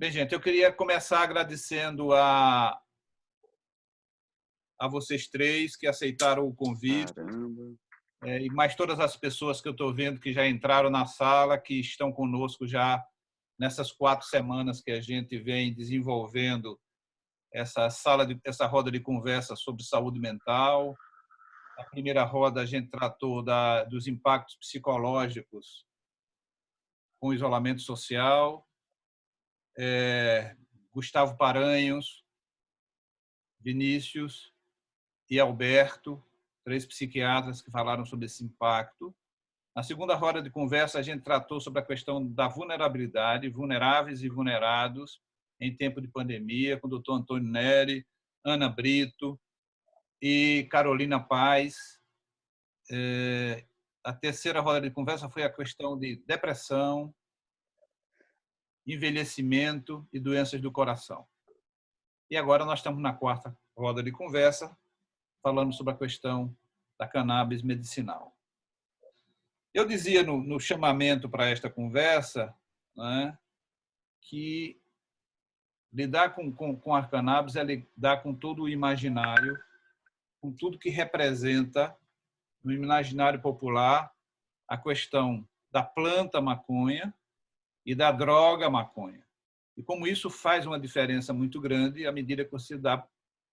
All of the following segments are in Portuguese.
Bem, gente, eu queria começar agradecendo a vocês três que aceitaram o convite, Caramba. e mais todas as pessoas que eu estou vendo que já entraram na sala, que estão conosco já nessas 4 semanas que a gente vem desenvolvendo essa roda de conversa sobre saúde mental. A primeira roda a gente tratou dos impactos psicológicos com o isolamento social. Gustavo Paranhos, Vinícius e Alberto, 3 psiquiatras que falaram sobre esse impacto. Na segunda roda de conversa, a gente tratou sobre a questão da vulnerabilidade, vulneráveis e vulnerados em tempo de pandemia, com o doutor Antônio Neri, Ana Brito e Carolina Paz. A terceira roda de conversa foi a questão de depressão, envelhecimento e doenças do coração. E agora nós estamos na quarta roda de conversa, falando sobre a questão da cannabis medicinal. Eu dizia no chamamento para esta conversa, né, que lidar com a cannabis é lidar com todo o imaginário, com tudo que representa no imaginário popular a questão da planta maconha e da droga maconha. E como isso faz uma diferença muito grande à medida que você dá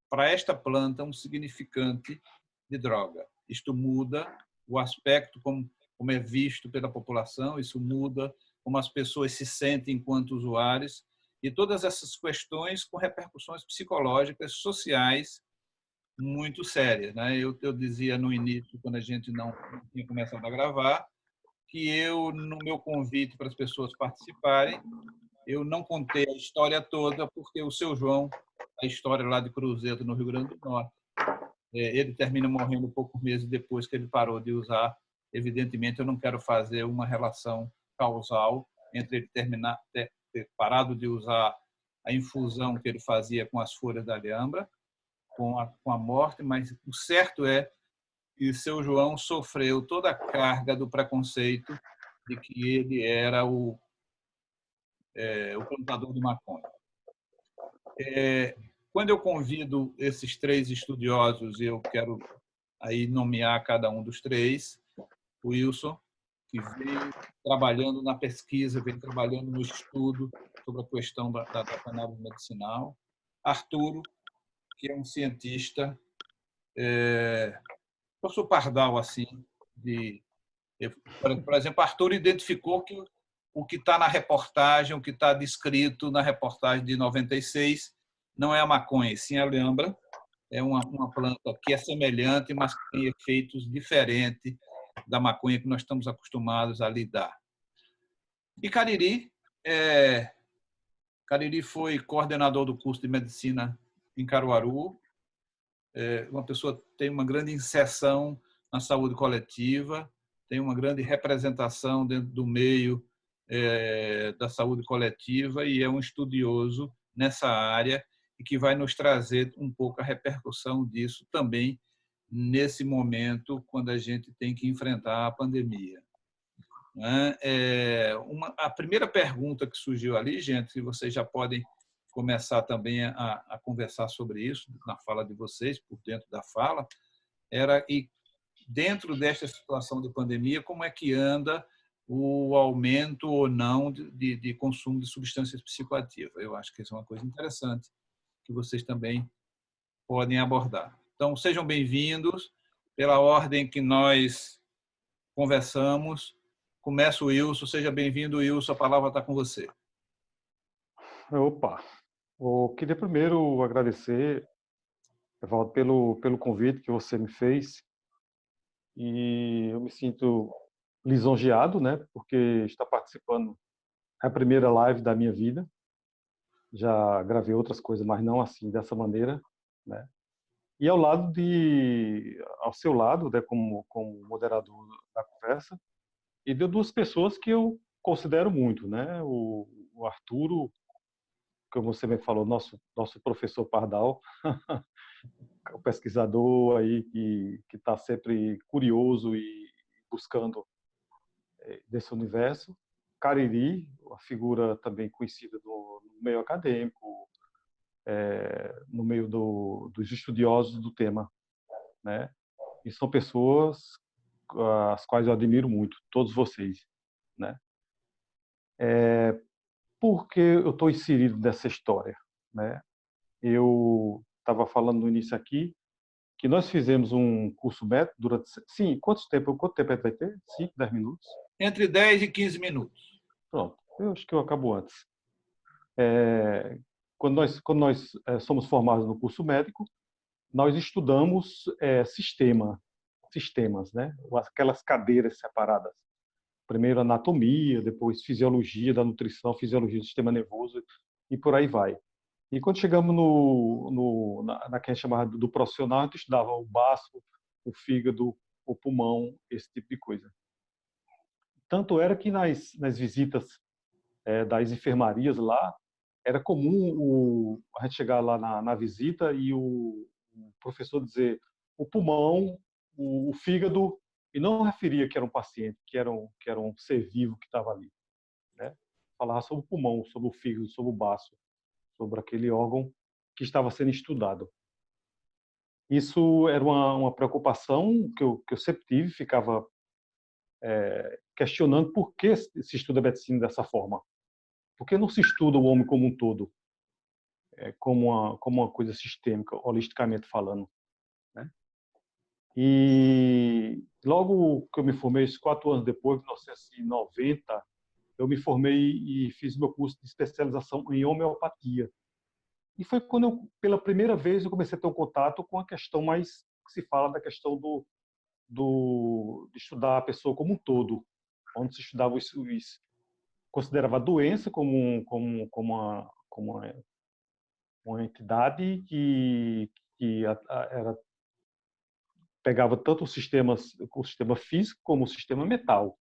para esta planta um significante de droga. Isto muda o aspecto como é visto pela população, isso muda como as pessoas se sentem enquanto usuários, e todas essas questões com repercussões psicológicas, sociais, muito sérias. Né? Eu dizia no início, quando a gente não tinha começado a gravar, que eu, no meu convite para as pessoas participarem, eu não contei a história toda, porque o seu João, a história lá de Cruzeiro, no Rio Grande do Norte, ele termina morrendo poucos meses depois que ele parou de usar. Evidentemente, eu não quero fazer uma relação causal entre ele ter parado de usar a infusão que ele fazia com as folhas da alhambra, com a morte, mas o certo é que o seu João sofreu toda a carga do preconceito de que ele era o plantador de maconha. Quando eu convido esses 3 estudiosos, eu quero aí nomear cada um dos 3, o Wilson, que vem trabalhando na pesquisa, vem trabalhando no estudo sobre a questão da cannabis medicinal, Arturo, que é um cientista, professor Pardal, assim, por exemplo, Arturo identificou que o que está na reportagem, o que está descrito na reportagem de 96, não é a maconha, sim a alhambra. É uma planta que é semelhante, mas que tem efeitos diferentes da maconha que nós estamos acostumados a lidar. E Cariri foi coordenador do curso de medicina em Caruaru, uma pessoa que tem uma grande inserção na saúde coletiva, tem uma grande representação dentro do meio da saúde coletiva e é um estudioso nessa área e que vai nos trazer um pouco a repercussão disso também nesse momento quando a gente tem que enfrentar a pandemia. A primeira pergunta que surgiu ali, gente, se vocês já podem começar também a conversar sobre isso na fala de vocês, por dentro da fala, era e dentro desta situação de pandemia, como é que anda o aumento ou não de consumo de substâncias psicoativas? Eu acho que isso é uma coisa interessante que vocês também podem abordar. Então, sejam bem-vindos. Pela ordem que nós conversamos, começa o Wilson. Seja bem-vindo, Wilson. A palavra está com você. Opa, eu queria primeiro agradecer, Evaldo, pelo convite que você me fez e eu me sinto lisonjeado, né, porque está participando é a primeira live da minha vida. Já gravei outras coisas, mas não assim, dessa maneira, né? E ao seu lado, né, como moderador da conversa, e de 2 pessoas que eu considero muito, né? O Arturo, como você me falou, nosso professor Pardal, o pesquisador aí que está sempre curioso e buscando desse universo. Cariri, a figura também conhecida no meio acadêmico, no meio dos estudiosos do tema, né? E são pessoas as quais eu admiro muito, todos vocês, né? Por que eu estou inserido nessa história, né? Eu estava falando no início aqui que nós fizemos um curso médico durante... Sim, quanto tempo vai ter? 5, 10 minutos? Entre 10 e 15 minutos. Pronto, eu acho que eu acabo antes. Quando nós somos formados no curso médico, nós estudamos sistemas, né? Aquelas cadeiras separadas. Primeiro anatomia, depois fisiologia da nutrição, fisiologia do sistema nervoso e por aí vai. E quando chegamos na que a gente chamava do profissional, a gente estudava o baço, o fígado, o pulmão, esse tipo de coisa. Tanto era que nas visitas das enfermarias lá, era comum a gente chegar lá na visita e o professor dizer o pulmão, o fígado, e não referia que era um paciente, que era um ser vivo que estava ali, né? Falava sobre o pulmão, sobre o fígado, sobre o baço, sobre aquele órgão que estava sendo estudado. Isso era uma preocupação que eu sempre tive, ficava questionando por que se estuda a medicina dessa forma. Por que não se estuda o homem como um todo, como uma coisa sistêmica, holisticamente falando, né? E logo que eu me formei, 4 anos depois, em 1990, eu me formei e fiz meu curso de especialização em homeopatia. E foi quando eu, pela primeira vez, eu comecei a ter um contato com a questão mais que se fala da questão de estudar a pessoa como um todo, onde se estudava considerava a doença como uma entidade que pegava tanto o sistema físico como o sistema mental.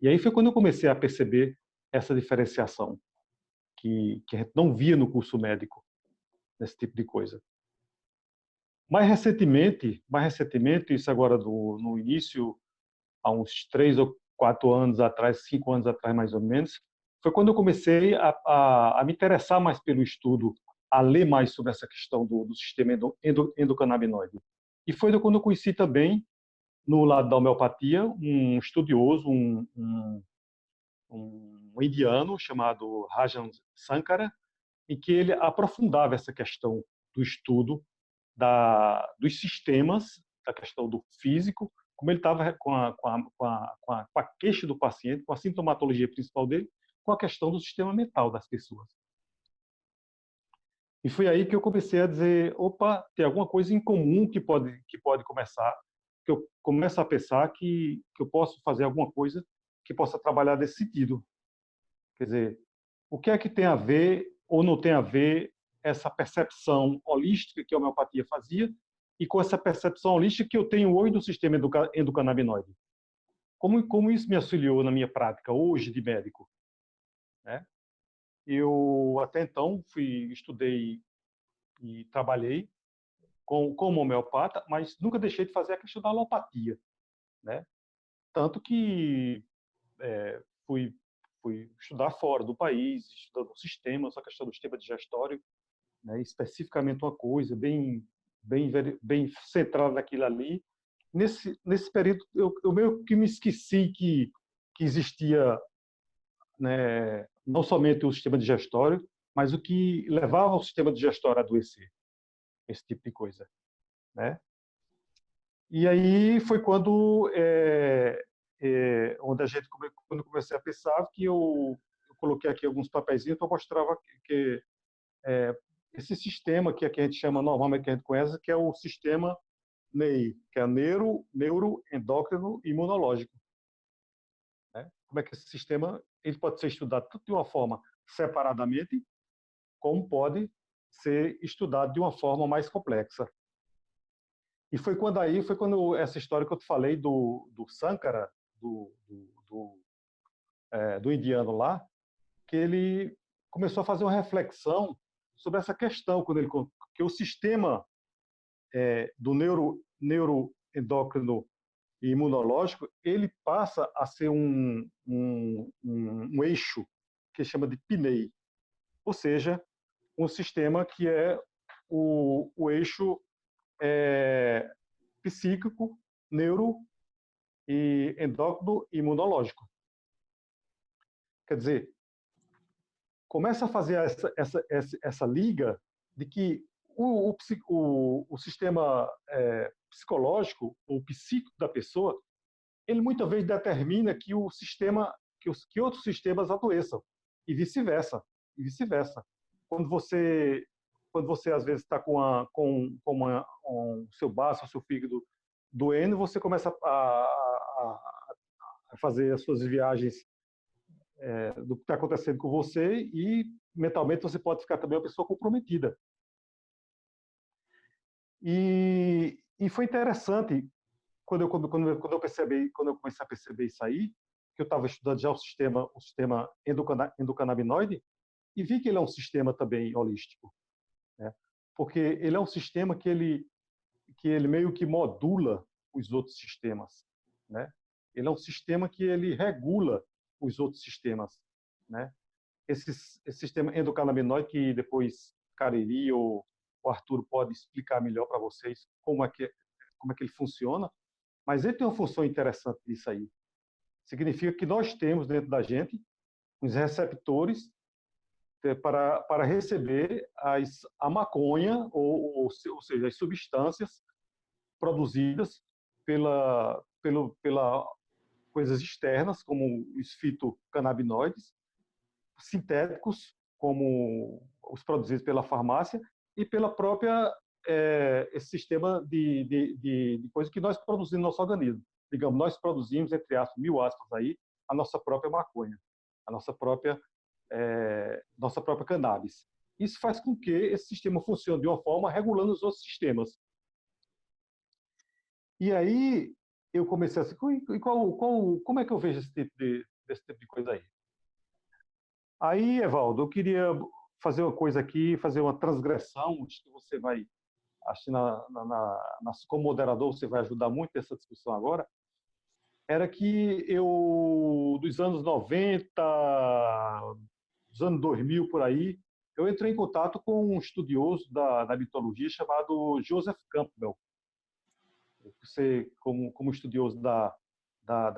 E aí foi quando eu comecei a perceber essa diferenciação que a gente não via no curso médico, nesse tipo de coisa. Mais recentemente, isso agora no início, há uns 3 ou 4 anos atrás, 5 anos atrás mais ou menos, foi quando eu comecei a me interessar mais pelo estudo, a ler mais sobre essa questão do sistema endocannabinoide. E foi quando eu conheci também, no lado da homeopatia, um estudioso, um indiano chamado Rajan Sankara, em que ele aprofundava essa questão do estudo dos sistemas, da questão do físico, como ele estava com a queixa do paciente, com a sintomatologia principal dele, com a questão do sistema mental das pessoas. E foi aí que eu comecei a dizer, opa, tem alguma coisa em comum que pode começar, que eu começo a pensar que eu posso fazer alguma coisa que possa trabalhar nesse sentido. Quer dizer, o que é que tem a ver ou não tem a ver essa percepção holística que a homeopatia fazia e com essa percepção holística que eu tenho hoje do sistema endocannabinoide? Como isso me auxiliou na minha prática hoje de médico, né? Eu até então estudei e trabalhei como homeopata, mas nunca deixei de fazer a questão da alopatia, né? Tanto que fui estudar fora do país, estudando o sistema, essa questão do sistema digestório, né? Especificamente uma coisa bem centrada naquilo ali. Nesse período, eu meio que me esqueci que existia, né, não somente o sistema digestório, mas o que levava o sistema digestório a adoecer, esse tipo de coisa, né? E aí foi onde quando eu comecei a pensar que eu coloquei aqui alguns papeizinhos para mostrar que esse sistema que aqui a gente chama normalmente, que a gente conhece, que é o sistema NEI, que é neuroendócrino imunológico, né? Como é que esse sistema ele pode ser estudado tanto de uma forma separadamente, como pode ser estudado de uma forma mais complexa. E foi quando essa história que eu te falei do Sankara, do indiano lá, que ele começou a fazer uma reflexão sobre essa questão, que o sistema do neuroendócrino e imunológico, ele passa a ser um eixo que chama de PNEI, ou seja, um sistema que é o eixo psíquico, neuro e endócrino e imunológico. Quer dizer, começa a fazer essa liga de que o sistema psicológico, ou psíquico da pessoa, ele muitas vezes determina que o sistema, que outros sistemas adoeçam, e vice-versa, e vice-versa. Quando você, quando você às vezes está com o seu baço, o seu fígado doendo, você começa a fazer as suas viagens do que está acontecendo com você, e mentalmente você pode ficar também uma pessoa comprometida. E foi interessante quando eu comecei a perceber isso aí, que eu estava estudando já o sistema endocannabinoide, e vi que ele é um sistema também holístico, né? Porque ele é um sistema que ele meio que modula os outros sistemas, né? Ele é um sistema que ele regula os outros sistemas, né? Esse sistema endocannabinoide, que depois Cariri ou o Arthur pode explicar melhor para vocês como é que ele funciona, mas ele tem uma função interessante disso aí. Significa que nós temos dentro da gente uns receptores para receber a maconha, ou seja, as substâncias produzidas pela coisas externas, como os fitocannabinoides, sintéticos, como os produzidos pela farmácia, e pela própria esse sistema de coisas que nós produzimos no nosso organismo. Digamos, nós produzimos, entre aspas, 1000 aspas aí, a nossa própria maconha, a nossa própria cannabis. Isso faz com que esse sistema funcione de uma forma regulando os outros sistemas. E aí eu comecei assim, como é que eu vejo desse tipo de coisa aí? Aí, Evaldo, eu queria fazer uma coisa aqui, fazer uma transgressão, acho que você vai, acho que como moderador, você vai ajudar muito nessa discussão agora. Era que eu, dos anos 90, dos anos 2000, por aí, eu entrei em contato com um estudioso da mitologia chamado Joseph Campbell. Você, como estudioso da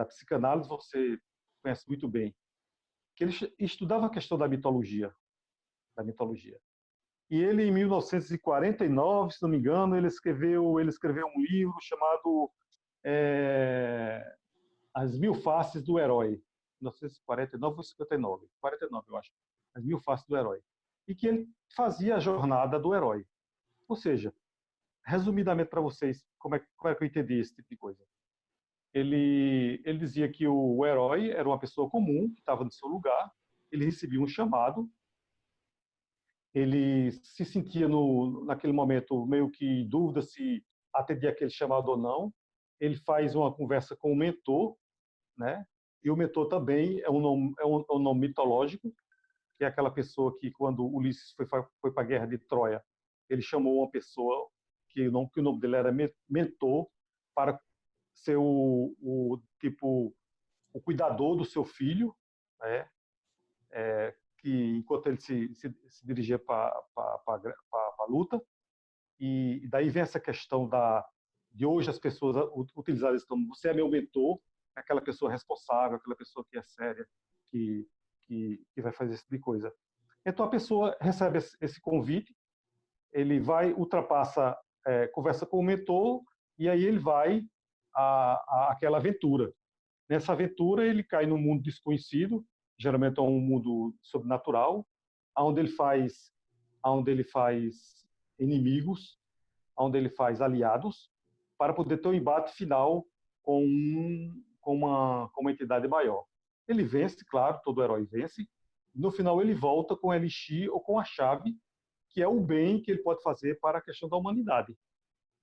psicanálise, você conhece muito bem. Que ele estudava a questão da mitologia. E ele, em 1949, se não me engano, ele escreveu um livro chamado As Mil Faces do Herói. 1949 ou 59? 49, eu acho. As Mil Faces do Herói. E que ele fazia a jornada do herói. Ou seja, resumidamente para vocês, como é que eu entendi esse tipo de coisa? Ele dizia que o herói era uma pessoa comum, que estava no seu lugar, ele recebia um chamado, ele se sentia naquele momento meio que em dúvida se atendia aquele chamado ou não. Ele faz uma conversa com o mentor, né? E o mentor também é um nome mitológico, que é aquela pessoa que, quando Ulisses foi para a guerra de Troia, ele chamou uma pessoa que o nome dele era mentor, para ser o cuidador do seu filho, né? Que enquanto ele se dirigia para a luta. E daí vem essa questão de hoje as pessoas utilizarem isso como: você é meu mentor, é aquela pessoa responsável, aquela pessoa que é séria, que vai fazer esse tipo de coisa. Então a pessoa recebe esse convite, ele vai, ultrapassa, conversa com o mentor, e aí ele vai àquela aventura. Nessa aventura ele cai num mundo desconhecido, geralmente é um mundo sobrenatural, onde ele faz inimigos, onde ele faz aliados, para poder ter um embate final com uma entidade maior. Ele vence, claro, todo herói vence. No final ele volta com o elixir ou com a chave, que é o bem que ele pode fazer para a questão da humanidade,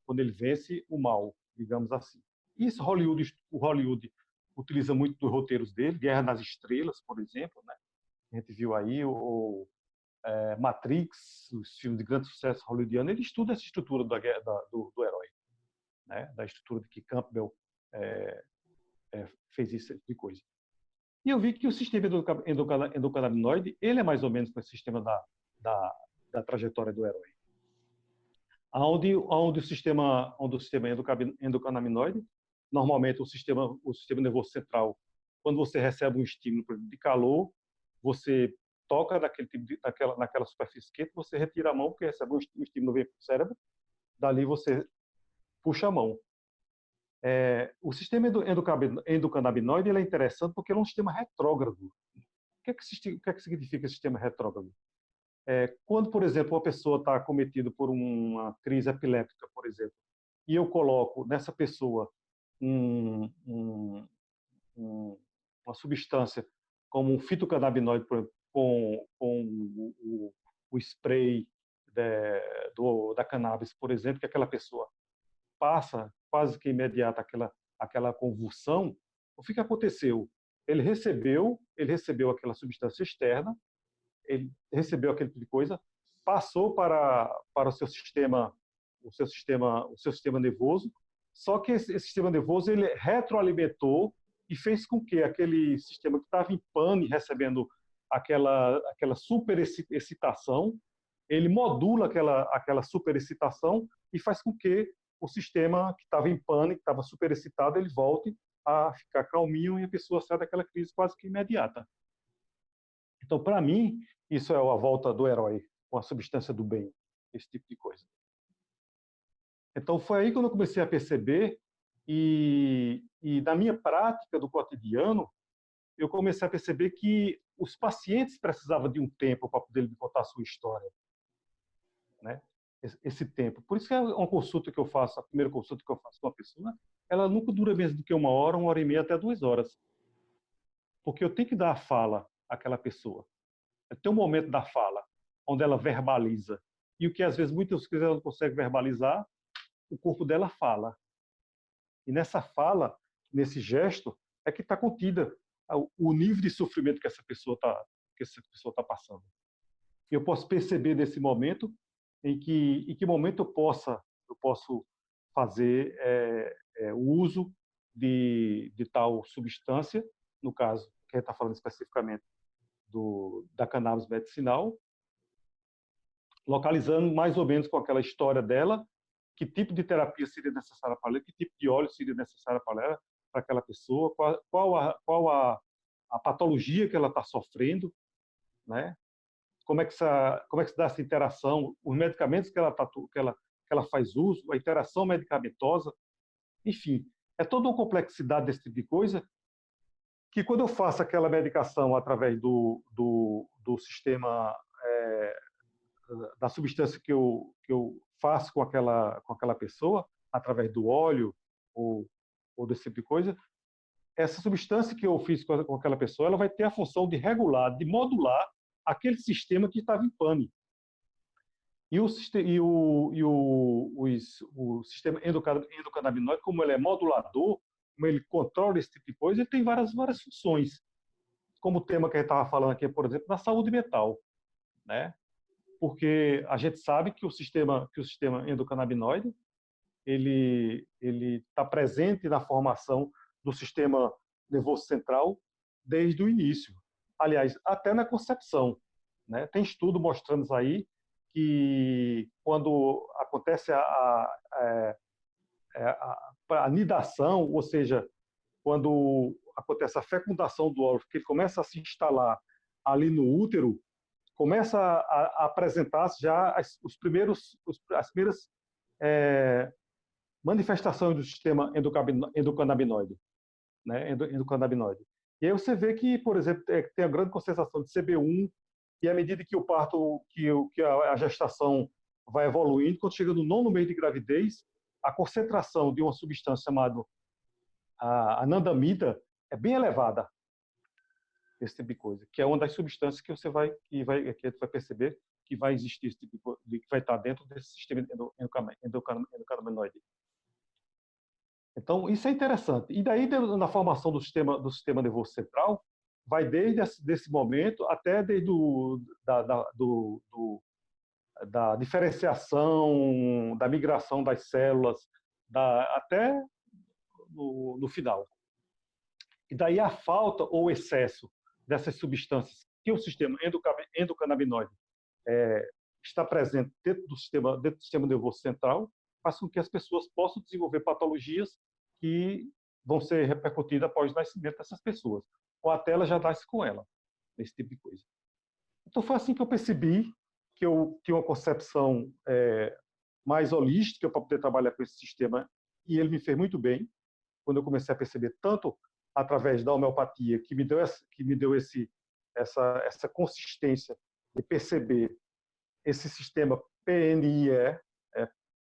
quando ele vence o mal, digamos assim. Isso o Hollywood utiliza muito dos roteiros dele, Guerra nas Estrelas, por exemplo, né? A gente viu aí Matrix, os filmes de grande sucesso hollywoodiano. Ele estuda essa estrutura do herói, né? Da estrutura de que Campbell fez isso de coisa. E eu vi que o sistema endocannabinoide, ele é mais ou menos com esse sistema da, da trajetória do herói. Onde o sistema endocannabinoide, normalmente o sistema nervoso central, quando você recebe um estímulo de calor, você toca naquela superfície quente, você retira a mão, porque recebe um estímulo vem para o cérebro, dali você puxa a mão. O sistema endocannabinoide ele é interessante porque ele é um sistema retrógrado. O que é que significa sistema retrógrado? Quando, por exemplo, uma pessoa está acometida por uma crise epiléptica, por exemplo, e eu coloco nessa pessoa uma substância como um fitocannabinoide, por exemplo, com o spray da cannabis, por exemplo, que aquela pessoa passa quase que imediata aquela convulsão, o que aconteceu? Ele recebeu aquela substância externa, ele recebeu aquele tipo de coisa, passou para o seu sistema nervoso, só que esse sistema nervoso ele retroalimentou e fez com que aquele sistema que estava em pane, recebendo aquela superexcitação, ele modula aquela superexcitação e faz com que o sistema que estava em pane, que estava superexcitado, ele volte a ficar calminho e a pessoa sai daquela crise quase que imediata. Então, para mim, isso é a volta do herói, com a substância do bem, esse tipo de coisa. Então, foi aí quando eu comecei a perceber e na minha prática do cotidiano, eu comecei a perceber que os pacientes precisavam de um tempo para poder me contar a sua história, né? Esse tempo. Por isso que é uma consulta que eu faço, a primeira consulta que eu faço com uma pessoa, ela nunca dura menos do que 1 hora e meia, até 2 horas. Porque eu tenho que dar a fala àquela pessoa. Tem um momento da fala onde ela verbaliza. E o que às vezes muitas vezes ela não consegue verbalizar, o corpo dela fala. E nessa fala, nesse gesto, é que está contida o nível de sofrimento que essa pessoa está passando. E eu posso perceber nesse momento em que momento eu posso fazer o uso de tal substância, no caso, que a gente está falando especificamente da cannabis medicinal, localizando mais ou menos com aquela história dela, que tipo de terapia seria necessária para ela, que tipo de óleo seria necessário para ela, para aquela pessoa, qual a patologia que ela está sofrendo, né? Como é que se dá essa interação, os medicamentos que ela faz uso, a interação medicamentosa, enfim, é toda uma complexidade desse tipo de coisa que quando eu faço aquela medicação através do sistema da substância que eu faço com aquela pessoa, através do óleo ou desse tipo de coisa, essa substância que eu fiz com aquela pessoa, ela vai ter a função de regular, de modular aquele sistema que estava em pane. E o sistema endocannabinoide, como ele é modulador, como ele controla esse tipo de coisa, ele tem várias funções. Como o tema que a gente estava falando aqui, por exemplo, na saúde mental, né? Porque a gente sabe que o sistema endocannabinoide ele está presente na formação do sistema nervoso central desde o início. Aliás, até na concepção, né? Tem estudo mostrando isso aí que quando acontece a nidação, ou seja, quando acontece a fecundação do óvulo, que ele começa a se instalar ali no útero, começa a apresentar-se já as primeiras manifestações do sistema endocannabinoide, né? Endocannabinoide. E aí você vê que, por exemplo, tem a grande concentração de CB1, e à medida que o parto, que a gestação vai evoluindo, quando chega no 9º mês de gravidez, a concentração de uma substância chamada anandamida é bem elevada, esse tipo de coisa, que é uma das substâncias que você vai perceber que vai existir esse tipo que vai estar dentro desse sistema endocannabinoide. Então, isso é interessante. E daí, na formação do sistema nervoso central, vai desde esse momento até desde da diferenciação, da migração das células, até no final. E daí a falta ou o excesso dessas substâncias que o sistema endocannabinoide está presente dentro do sistema nervoso central, faz com que as pessoas possam desenvolver patologias que vão ser repercutidas após o nascimento dessas pessoas. Ou até ela já nasce com ela, esse tipo de coisa. Então foi assim que eu percebi que eu tinha uma concepção mais holística para poder trabalhar com esse sistema, e ele me fez muito bem quando eu comecei a perceber, tanto através da homeopatia, que me deu essa consistência de perceber esse sistema PNIE,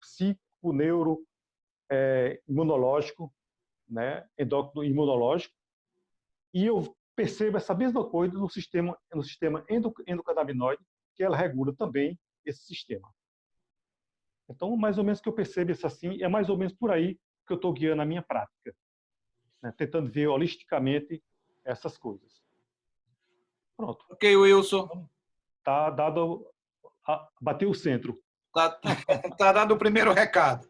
psico, neuro, imunológico, né, endócrino imunológico, e eu percebo essa mesma coisa no sistema endocannabinoide, que ela regula também esse sistema. Então, mais ou menos que eu percebo isso assim, é mais ou menos por aí que eu estou guiando a minha prática, né, tentando ver holisticamente essas coisas. Pronto. Ok, Wilson. Tá dado, bateu o centro. Tá dado o primeiro recado.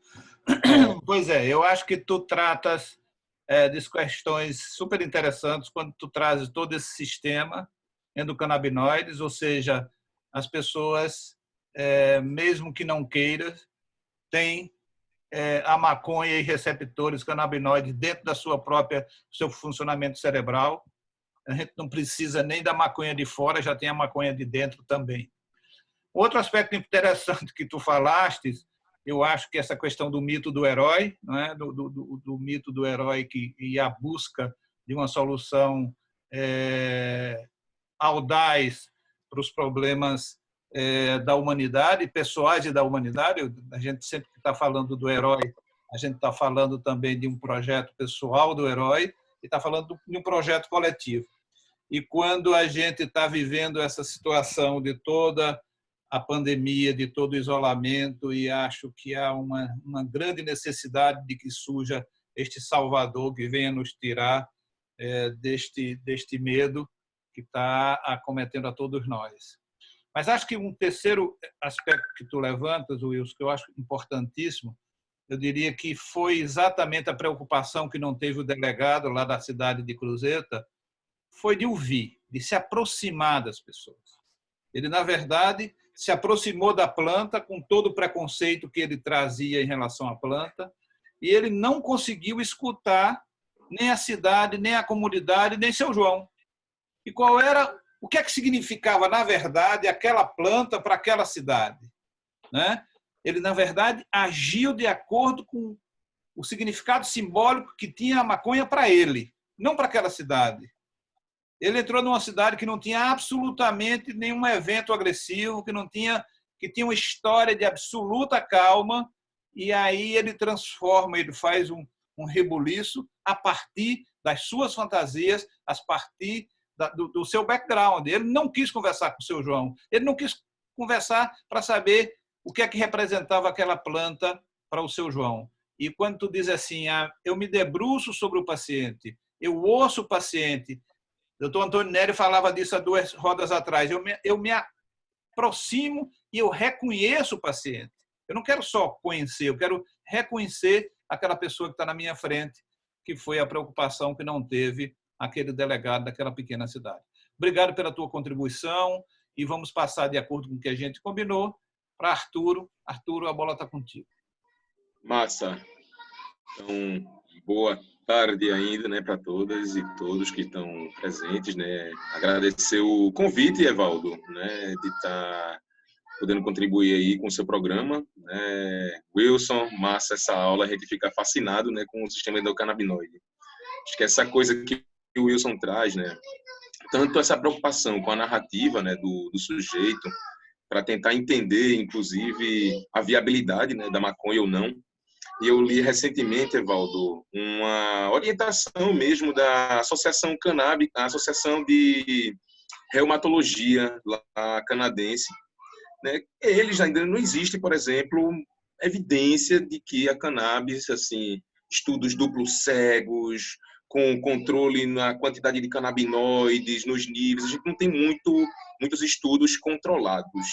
Pois é, eu acho que tu tratas de questões super interessantes quando tu trazes todo esse sistema endocannabinoides, ou seja, as pessoas, mesmo que não queiram, têm a maconha e receptores canabinoides dentro da seu funcionamento cerebral. A gente não precisa nem da maconha de fora, já tem a maconha de dentro também. Outro aspecto interessante que tu falaste, eu acho que essa questão do mito do herói, não é? do mito do herói e a busca de uma solução audaz para os problemas da humanidade, pessoais e da humanidade. A gente sempre que está falando do herói, a gente está falando também de um projeto pessoal do herói e está falando de um projeto coletivo. E quando a gente está vivendo essa situação de toda a pandemia, de todo o isolamento, e acho que há uma grande necessidade de que surja este Salvador que venha nos tirar deste medo que está acometendo a todos nós. Mas acho que um terceiro aspecto que tu levantas, Wilson, que eu acho importantíssimo, eu diria que foi exatamente a preocupação que não teve o delegado lá da cidade de Cruzeta, foi de ouvir, de se aproximar das pessoas. Ele, na verdade, se aproximou da planta com todo o preconceito que ele trazia em relação à planta, e ele não conseguiu escutar nem a cidade, nem a comunidade, nem seu João. E o que é que significava, na verdade, aquela planta para aquela cidade? Né? Ele, na verdade, agiu de acordo com o significado simbólico que tinha a maconha para ele, não para aquela cidade. Ele entrou numa cidade que não tinha absolutamente nenhum evento agressivo, que tinha uma história de absoluta calma, e aí ele transforma, ele faz um rebuliço a partir das suas fantasias, a partir do seu background. Ele não quis conversar com o seu João, ele não quis conversar para saber o que é que representava aquela planta para o seu João. E quando tu diz assim, eu me debruço sobre o paciente, eu ouço o paciente. O doutor Antônio Nery falava disso há 2 rodas atrás. Eu me aproximo e eu reconheço o paciente. Eu não quero só conhecer, eu quero reconhecer aquela pessoa que está na minha frente, que foi a preocupação que não teve aquele delegado daquela pequena cidade. Obrigado pela tua contribuição e vamos passar, de acordo com o que a gente combinou, para Arturo. Arturo, a bola está contigo. Massa. Então, boa tarde ainda, né, para todas e todos que estão presentes, né? Agradecer o convite, Evaldo, né, de estar podendo contribuir aí com o seu programa, né? Wilson, massa essa aula, a gente fica fascinado, né, com o sistema endocannabinoide. Acho que essa coisa que o Wilson traz, né, tanto essa preocupação com a narrativa, né, do sujeito, para tentar entender, inclusive, a viabilidade, né, da maconha ou não. E eu li recentemente, Evaldo, uma orientação mesmo da Associação Canábica, a Associação de Reumatologia lá canadense, né? Eles ainda não existe, por exemplo, evidência de que a cannabis, assim, estudos duplos cegos, com controle na quantidade de canabinoides, nos níveis, a gente não tem muitos estudos controlados.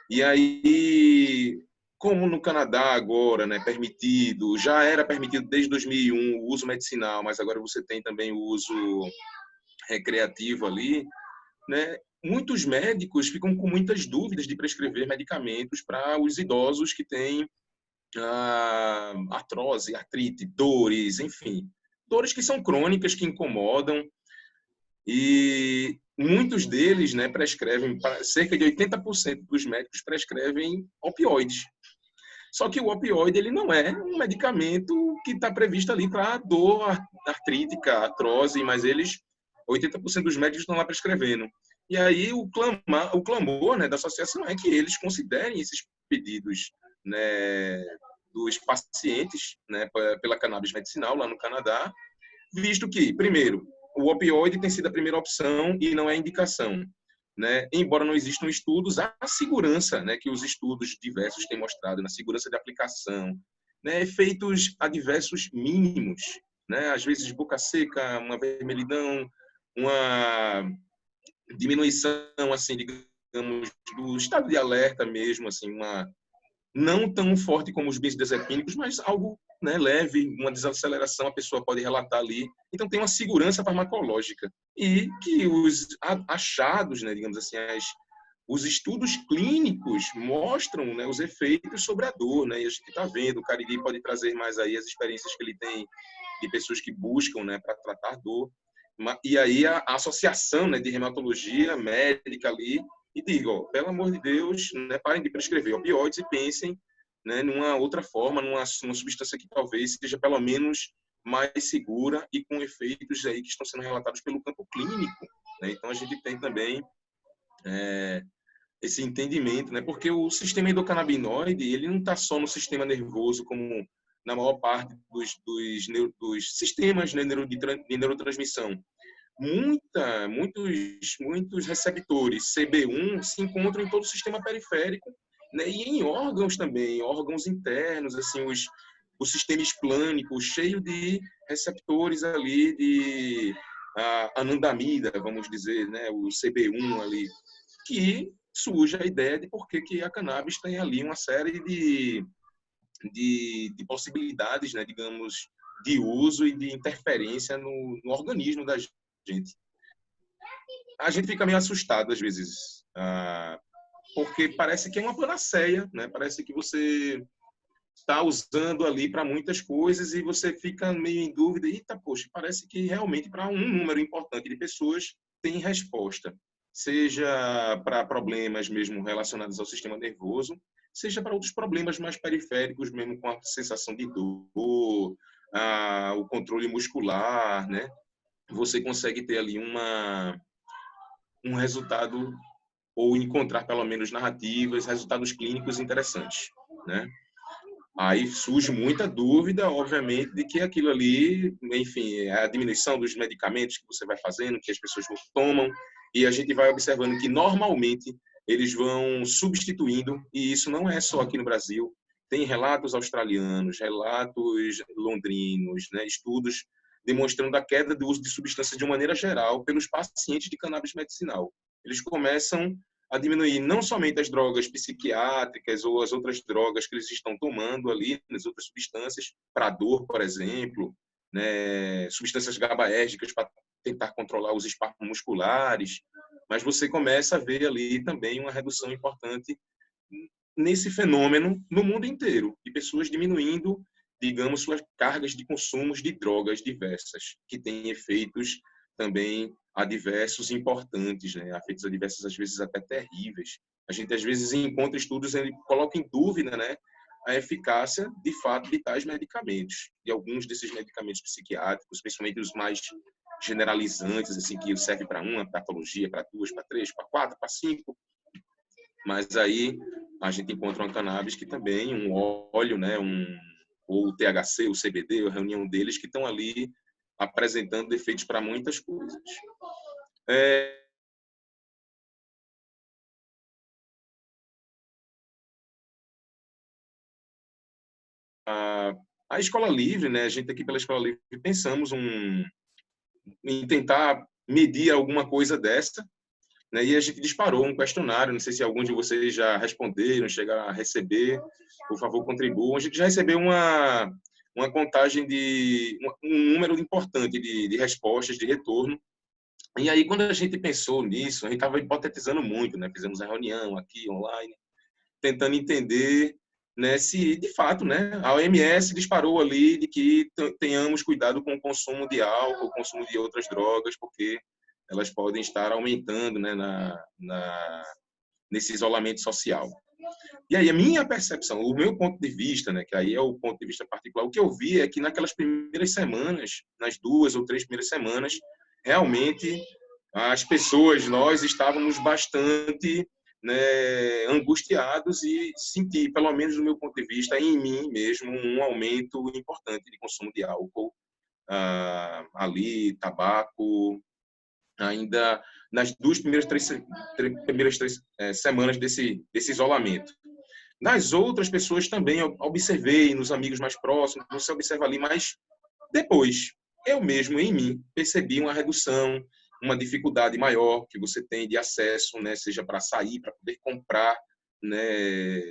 E aí como no Canadá agora, né, permitido, já era permitido desde 2001 o uso medicinal, mas agora você tem também o uso recreativo ali, né? Muitos médicos ficam com muitas dúvidas de prescrever medicamentos para os idosos que têm artrose, artrite, dores, enfim, dores que são crônicas, que incomodam, e muitos deles, né, prescrevem, cerca de 80% dos médicos prescrevem opioides. Só que o opioide ele não é um medicamento que está previsto ali para dor artrítica, artrose, mas 80% dos médicos estão lá prescrevendo. E aí o clamor, né, da associação é que eles considerem esses pedidos, né, dos pacientes, né, pela cannabis medicinal lá no Canadá, visto que, primeiro, o opioide tem sido a primeira opção e não é indicação. Né? Embora não existam estudos, há segurança, né, que os estudos diversos têm mostrado, na segurança de aplicação, né, efeitos adversos mínimos, né, às vezes boca seca, uma vermelhidão, uma diminuição, assim, digamos, do estado de alerta mesmo, assim, uma não tão forte como os benzodiazepínicos, mas algo, né, leve, uma desaceleração a pessoa pode relatar ali. Então tem uma segurança farmacológica e que os achados, né, digamos assim, os estudos clínicos mostram, né, os efeitos sobre a dor, né? E a gente está vendo, o Cariri pode trazer mais aí as experiências que ele tem de pessoas que buscam, né, para tratar dor. E aí a associação, né, de reumatologia médica ali e diga, ó, pelo amor de Deus, né, parem de prescrever opioides e pensem, né, numa outra forma, numa substância que talvez seja pelo menos mais segura e com efeitos aí que estão sendo relatados pelo campo clínico, né? Então a gente tem também esse entendimento, né? Porque o sistema endocannabinoide ele não está só no sistema nervoso como na maior parte dos sistemas, né, de neurotransmissão. Muitos receptores CB1 se encontram em todo o sistema periférico, né, e em órgãos também, órgãos internos, assim, o sistema esplânico cheio de receptores ali de anandamida, vamos dizer, né, o CB1 ali, que surge a ideia de por que a cannabis tem ali uma série de possibilidades, né, digamos, de uso e de interferência no organismo da gente. A gente fica meio assustado às vezes, porque parece que é uma panaceia, né? Parece que você está usando ali para muitas coisas e você fica meio em dúvida. Eita, poxa, parece que realmente para um número importante de pessoas tem resposta. Seja para problemas mesmo relacionados ao sistema nervoso, seja para outros problemas mais periféricos, mesmo com a sensação de dor, o controle muscular, né? Você consegue ter ali um resultado ou encontrar pelo menos narrativas, resultados clínicos interessantes, né? Aí surge muita dúvida, obviamente, de que aquilo ali, enfim, é a diminuição dos medicamentos que você vai fazendo, que as pessoas tomam, e a gente vai observando que normalmente eles vão substituindo, e isso não é só aqui no Brasil, tem relatos australianos, relatos londrinos, né, estudos demonstrando a queda do uso de substâncias de uma maneira geral pelos pacientes de cannabis medicinal. Eles começam a diminuir não somente as drogas psiquiátricas ou as outras drogas que eles estão tomando ali, as outras substâncias, para dor, por exemplo, né, substâncias GABAérgicas para tentar controlar os espasmos musculares, mas você começa a ver ali também uma redução importante nesse fenômeno no mundo inteiro, de pessoas diminuindo, digamos, suas cargas de consumos de drogas diversas, que têm efeitos também adversos importantes, né? Efeitos adversos às vezes até terríveis. A gente às vezes encontra estudos que colocam em dúvida, né, a eficácia de fato de tais medicamentos, de alguns desses medicamentos psiquiátricos, principalmente os mais generalizantes, assim, que servem para uma patologia, para duas, para três, para quatro, para cinco. Mas aí a gente encontra uma cannabis que também, um óleo, né, ou o THC, o CBD, a reunião deles, que estão ali apresentando efeitos para muitas coisas. A Escola Livre, né, a gente aqui pela Escola Livre pensamos em tentar medir alguma coisa dessa, né? E a gente disparou um questionário, não sei se alguns de vocês já responderam, chegaram a receber, por favor, contribuam. A gente já recebeu uma contagem de um número importante de respostas, de retorno. E aí, quando a gente pensou nisso, a gente estava hipotetizando muito, né? Fizemos a reunião aqui, online, tentando entender, né, se, de fato, né, a OMS disparou ali de que tenhamos cuidado com o consumo de álcool, o consumo de outras drogas, porque elas podem estar aumentando, né, nesse isolamento social. E aí, a minha percepção, o meu ponto de vista, né, que aí é o ponto de vista particular, o que eu vi é que naquelas primeiras semanas, nas 2 ou 3 primeiras semanas, realmente as pessoas, nós estávamos bastante, né, angustiados e senti, pelo menos do meu ponto de vista, em mim mesmo, um aumento importante de consumo de álcool, ali, tabaco, ainda nas 2 primeiras três semanas desse isolamento. Nas outras pessoas também eu observei, nos amigos mais próximos, você observa ali, mas depois, eu mesmo, em mim, percebi uma redução, uma dificuldade maior que você tem de acesso, né, seja para sair, para poder comprar, né,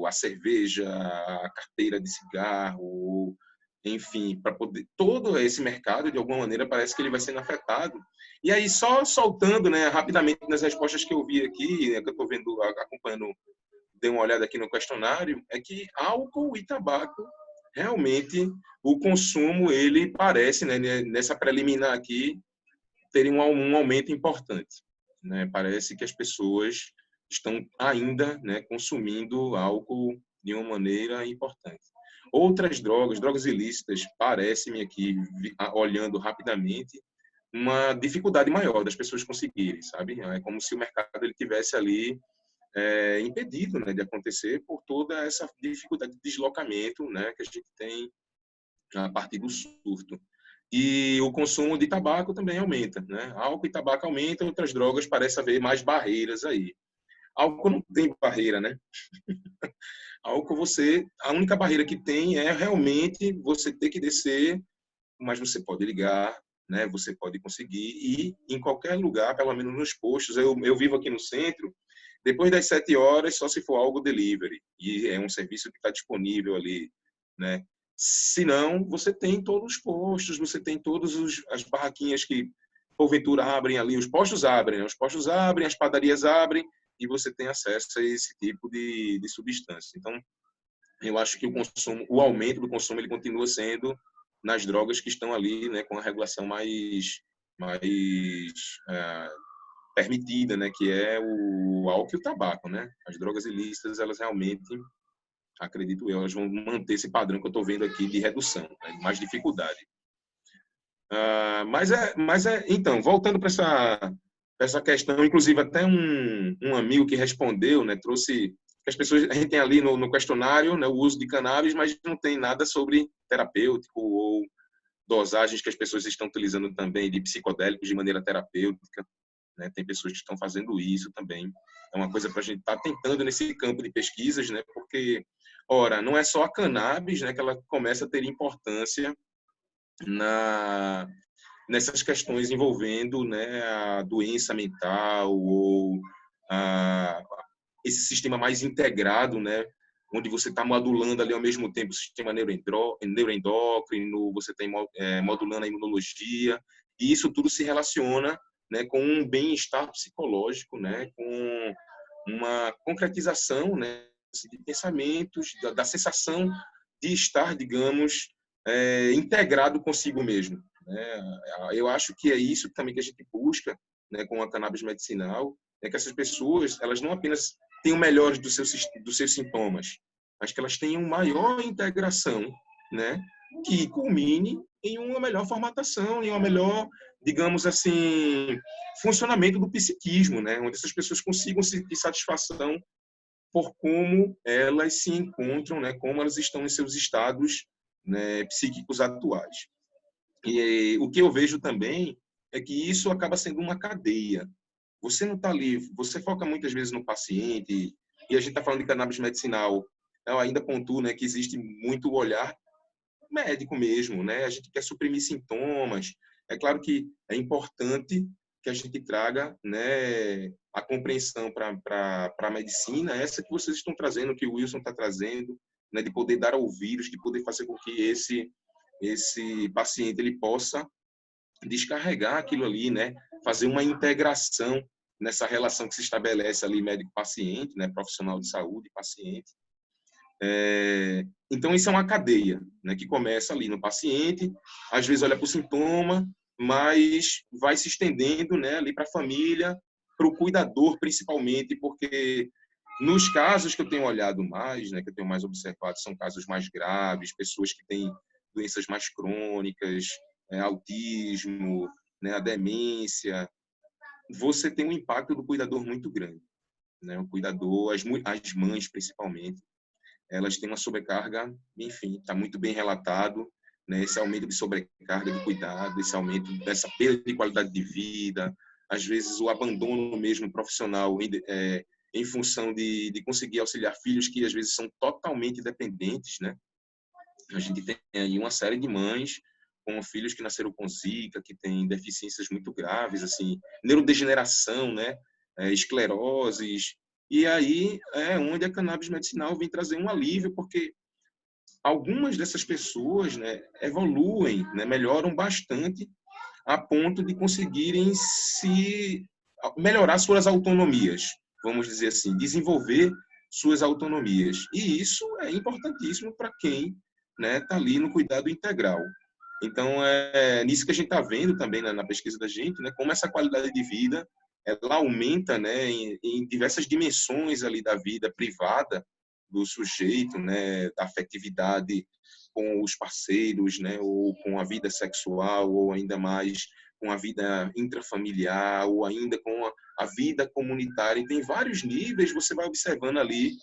a cerveja, a carteira de cigarro, enfim, para poder todo esse mercado, de alguma maneira, parece que ele vai sendo afetado. E aí, só soltando, né, rapidamente nas respostas que eu vi aqui, né, que eu estou vendo, acompanhando, dei uma olhada aqui no questionário, é que álcool e tabaco, realmente, o consumo, ele parece, né, nessa preliminar aqui, ter um aumento importante, né? Parece que as pessoas estão ainda, né, consumindo álcool de uma maneira importante. Outras drogas ilícitas, parece-me aqui, olhando rapidamente, uma dificuldade maior das pessoas conseguirem, sabe? É como se o mercado ele tivesse ali impedido, né, de acontecer por toda essa dificuldade de deslocamento, né, que a gente tem a partir do surto. E o consumo de tabaco também aumenta, né? Álcool e tabaco aumentam, outras drogas parece haver mais barreiras aí. Álcool não tem barreira, né? Álcool a única barreira que tem é realmente você ter que descer, mas você pode ligar, né? Você pode conseguir ir em qualquer lugar, pelo menos nos postos. Eu vivo aqui no centro. Depois das 7 horas, só se for algo delivery. E é um serviço que está disponível ali, né? Se não, você tem todos os postos, você tem todas as barraquinhas que, porventura, abrem ali. Os postos abrem, né? Os postos abrem, as padarias abrem, e você tem acesso a esse tipo de substância. Então, eu acho que o aumento do consumo, ele continua sendo nas drogas que estão ali, né, com a regulação mais permitida, né, que é o álcool e o tabaco, né? As drogas ilícitas, elas realmente, acredito eu, elas vão manter esse padrão que eu estou vendo aqui de redução, né, mais dificuldade. Então, voltando para essa questão, inclusive até um amigo que respondeu, né, trouxe que as pessoas, a gente tem ali no questionário, né, o uso de cannabis, mas não tem nada sobre terapêutico ou dosagens que as pessoas estão utilizando também de psicodélicos de maneira terapêutica, né? Tem pessoas que estão fazendo isso também. É uma coisa para a gente estar tentando nesse campo de pesquisas, né? Porque, ora, não é só a cannabis, né, que ela começa a ter importância nessas questões envolvendo, né, a doença mental ou esse sistema mais integrado, né, onde você está modulando ali ao mesmo tempo o sistema neuroendócrino, você está modulando a imunologia, e isso tudo se relaciona, né, com um bem-estar psicológico, né, com uma concretização, né, de pensamentos, da sensação de estar, digamos, integrado consigo mesmo, né? Eu acho que é isso também que a gente busca, né, com a cannabis medicinal, é que essas pessoas, elas não apenas tenham melhores dos seus sintomas, mas que elas tenham maior integração, né, que culmine em uma melhor formatação, em uma melhor, digamos assim, funcionamento do psiquismo, né, onde essas pessoas consigam sentir satisfação por como elas se encontram, né, como elas estão em seus estados, né, psíquicos atuais. E o que eu vejo também é que isso acaba sendo uma cadeia. Você não está ali, você foca muitas vezes no paciente, e a gente está falando de cannabis medicinal, eu ainda pontuo, né, que existe muito olhar médico mesmo, né? A gente quer suprimir sintomas. É claro que é importante que a gente traga, né, a compreensão para a medicina, essa que vocês estão trazendo, que o Wilson está trazendo, né, de poder dar ao vírus, de poder fazer com que esse paciente ele possa descarregar aquilo ali, né, fazer uma integração nessa relação que se estabelece ali médico-paciente, né, profissional de saúde, paciente. Então, isso é uma cadeia, né, que começa ali no paciente, às vezes olha para o sintoma, mas vai se estendendo, né, ali para a família, para o cuidador, principalmente, porque nos casos que eu tenho olhado mais, né, que eu tenho mais observado, são casos mais graves, pessoas que têm doenças mais crônicas, autismo, né, a demência, você tem um impacto do cuidador muito grande, né? O cuidador, as mães principalmente, elas têm uma sobrecarga, enfim, está muito bem relatado, né? Esse aumento de sobrecarga de cuidado, esse aumento dessa perda de qualidade de vida, às vezes o abandono mesmo profissional em função de conseguir auxiliar filhos que às vezes são totalmente dependentes, né? A gente tem aí uma série de mães com filhos que nasceram com Zika, que têm deficiências muito graves, assim, neurodegeneração, né? Escleroses. E aí é onde a cannabis medicinal vem trazer um alívio, porque algumas dessas pessoas, né, evoluem, né, melhoram bastante a ponto de conseguirem melhorar suas autonomias, vamos dizer assim, desenvolver suas autonomias. E isso é importantíssimo para quem, né, está ali no cuidado integral. Então, é nisso que a gente está vendo também na pesquisa da gente, né, como essa qualidade de vida ela aumenta, né, em diversas dimensões ali da vida privada do sujeito, né, da afetividade com os parceiros, né, ou com a vida sexual, ou ainda mais com a vida intrafamiliar, ou ainda com a vida comunitária. E tem vários níveis, você vai observando ali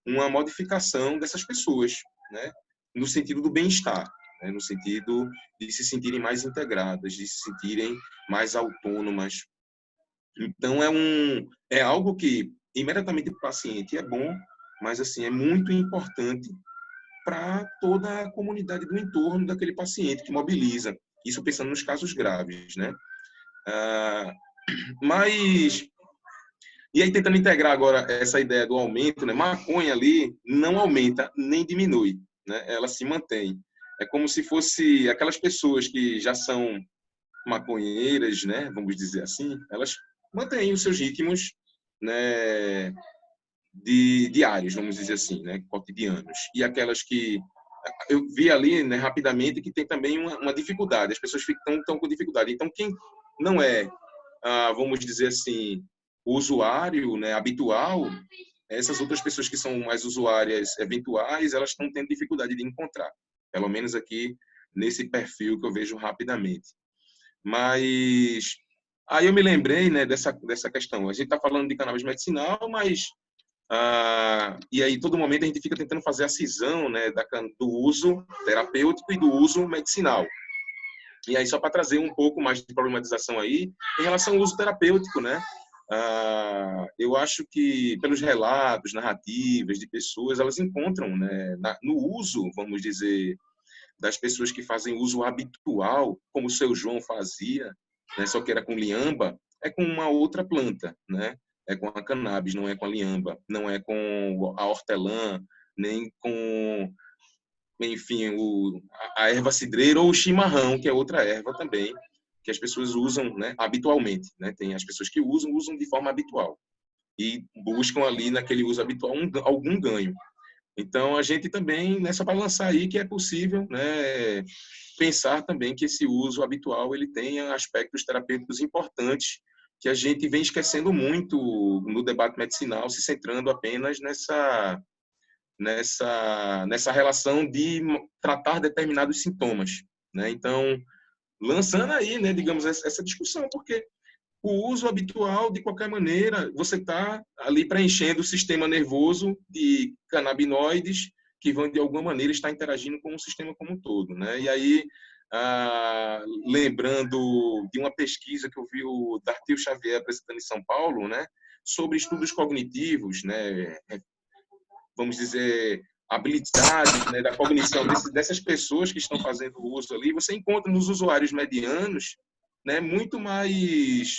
uma modificação dessas pessoas, né, no sentido do bem-estar, né, no sentido de se sentirem mais integradas, de se sentirem mais autônomas. Então, é algo que, imediatamente para o paciente, é bom, mas assim é muito importante para toda a comunidade do entorno daquele paciente que mobiliza. Isso pensando nos casos graves, né? Mas, e aí tentando integrar agora essa ideia do aumento, né? Maconha ali não aumenta nem diminui, né? Ela se mantém. É como se fosse aquelas pessoas que já são maconheiras, né? Vamos dizer assim, elas mantêm os seus ritmos, né? Diários, vamos dizer assim, né, cotidianos. E aquelas que eu vi ali, né, rapidamente, que tem também uma dificuldade, as pessoas estão com dificuldade. Então, quem não é, vamos dizer assim, o usuário, né, habitual, essas outras pessoas que são mais usuárias eventuais, elas estão tendo dificuldade de encontrar, pelo menos aqui nesse perfil que eu vejo rapidamente. Mas aí eu me lembrei, né, dessa questão. A gente está falando de cannabis medicinal, mas e aí, todo momento, a gente fica tentando fazer a cisão, né, do uso terapêutico e do uso medicinal. E aí, só para trazer um pouco mais de problematização aí, em relação ao uso terapêutico, né? Eu acho que, pelos relatos, narrativas de pessoas, elas encontram, né, no uso, vamos dizer, das pessoas que fazem uso habitual, como o seu João fazia, né, só que era com liamba, é com uma outra planta, né? É com a cannabis, não é com a liamba, não é com a hortelã, nem com, enfim, a erva cidreira ou o chimarrão, que é outra erva também, que as pessoas usam, né, habitualmente, né? Tem as pessoas que usam de forma habitual e buscam ali naquele uso habitual algum ganho. Então, a gente também, nessa para lançar aí que é possível, né, pensar também que esse uso habitual ele tenha aspectos terapêuticos importantes que a gente vem esquecendo muito no debate medicinal, se centrando apenas nessa relação de tratar determinados sintomas, né? Então, lançando aí, né, digamos, essa discussão, porque o uso habitual, de qualquer maneira, você está ali preenchendo o sistema nervoso de canabinoides que vão, de alguma maneira, estar interagindo com o sistema como um todo, né? E aí, lembrando de uma pesquisa que eu vi o Dartil Xavier apresentando em São Paulo, né, sobre estudos cognitivos, né, vamos dizer, habilidades, né, da cognição dessas pessoas que estão fazendo uso ali, você encontra nos usuários medianos, né, muito mais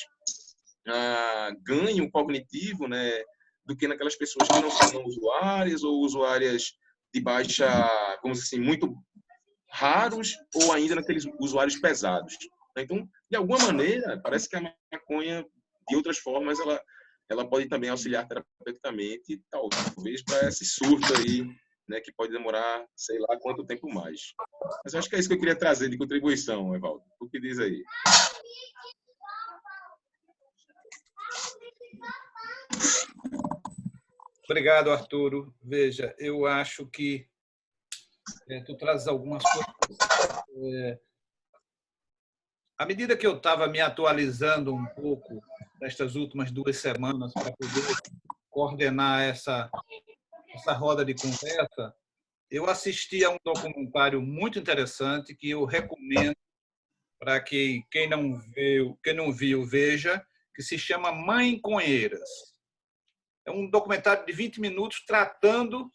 ganho cognitivo, né, do que naquelas pessoas que não são usuárias ou usuárias de baixa, como assim, muito raros ou ainda naqueles usuários pesados. Então, de alguma maneira, parece que a maconha, de outras formas, ela pode também auxiliar terapeuticamente, talvez para esse surto aí, né, que pode demorar, sei lá quanto tempo mais. Mas eu acho que é isso que eu queria trazer de contribuição, Evaldo. O que diz aí? Obrigado, Arturo. Veja, eu acho que tu trazes algumas coisas. À medida que eu estava me atualizando um pouco nestas últimas 2 semanas para poder coordenar essa roda de conversa, eu assisti a um documentário muito interessante que eu recomendo para que quem não viu veja, que se chama Mãe Conheiras. É um documentário de 20 minutos tratando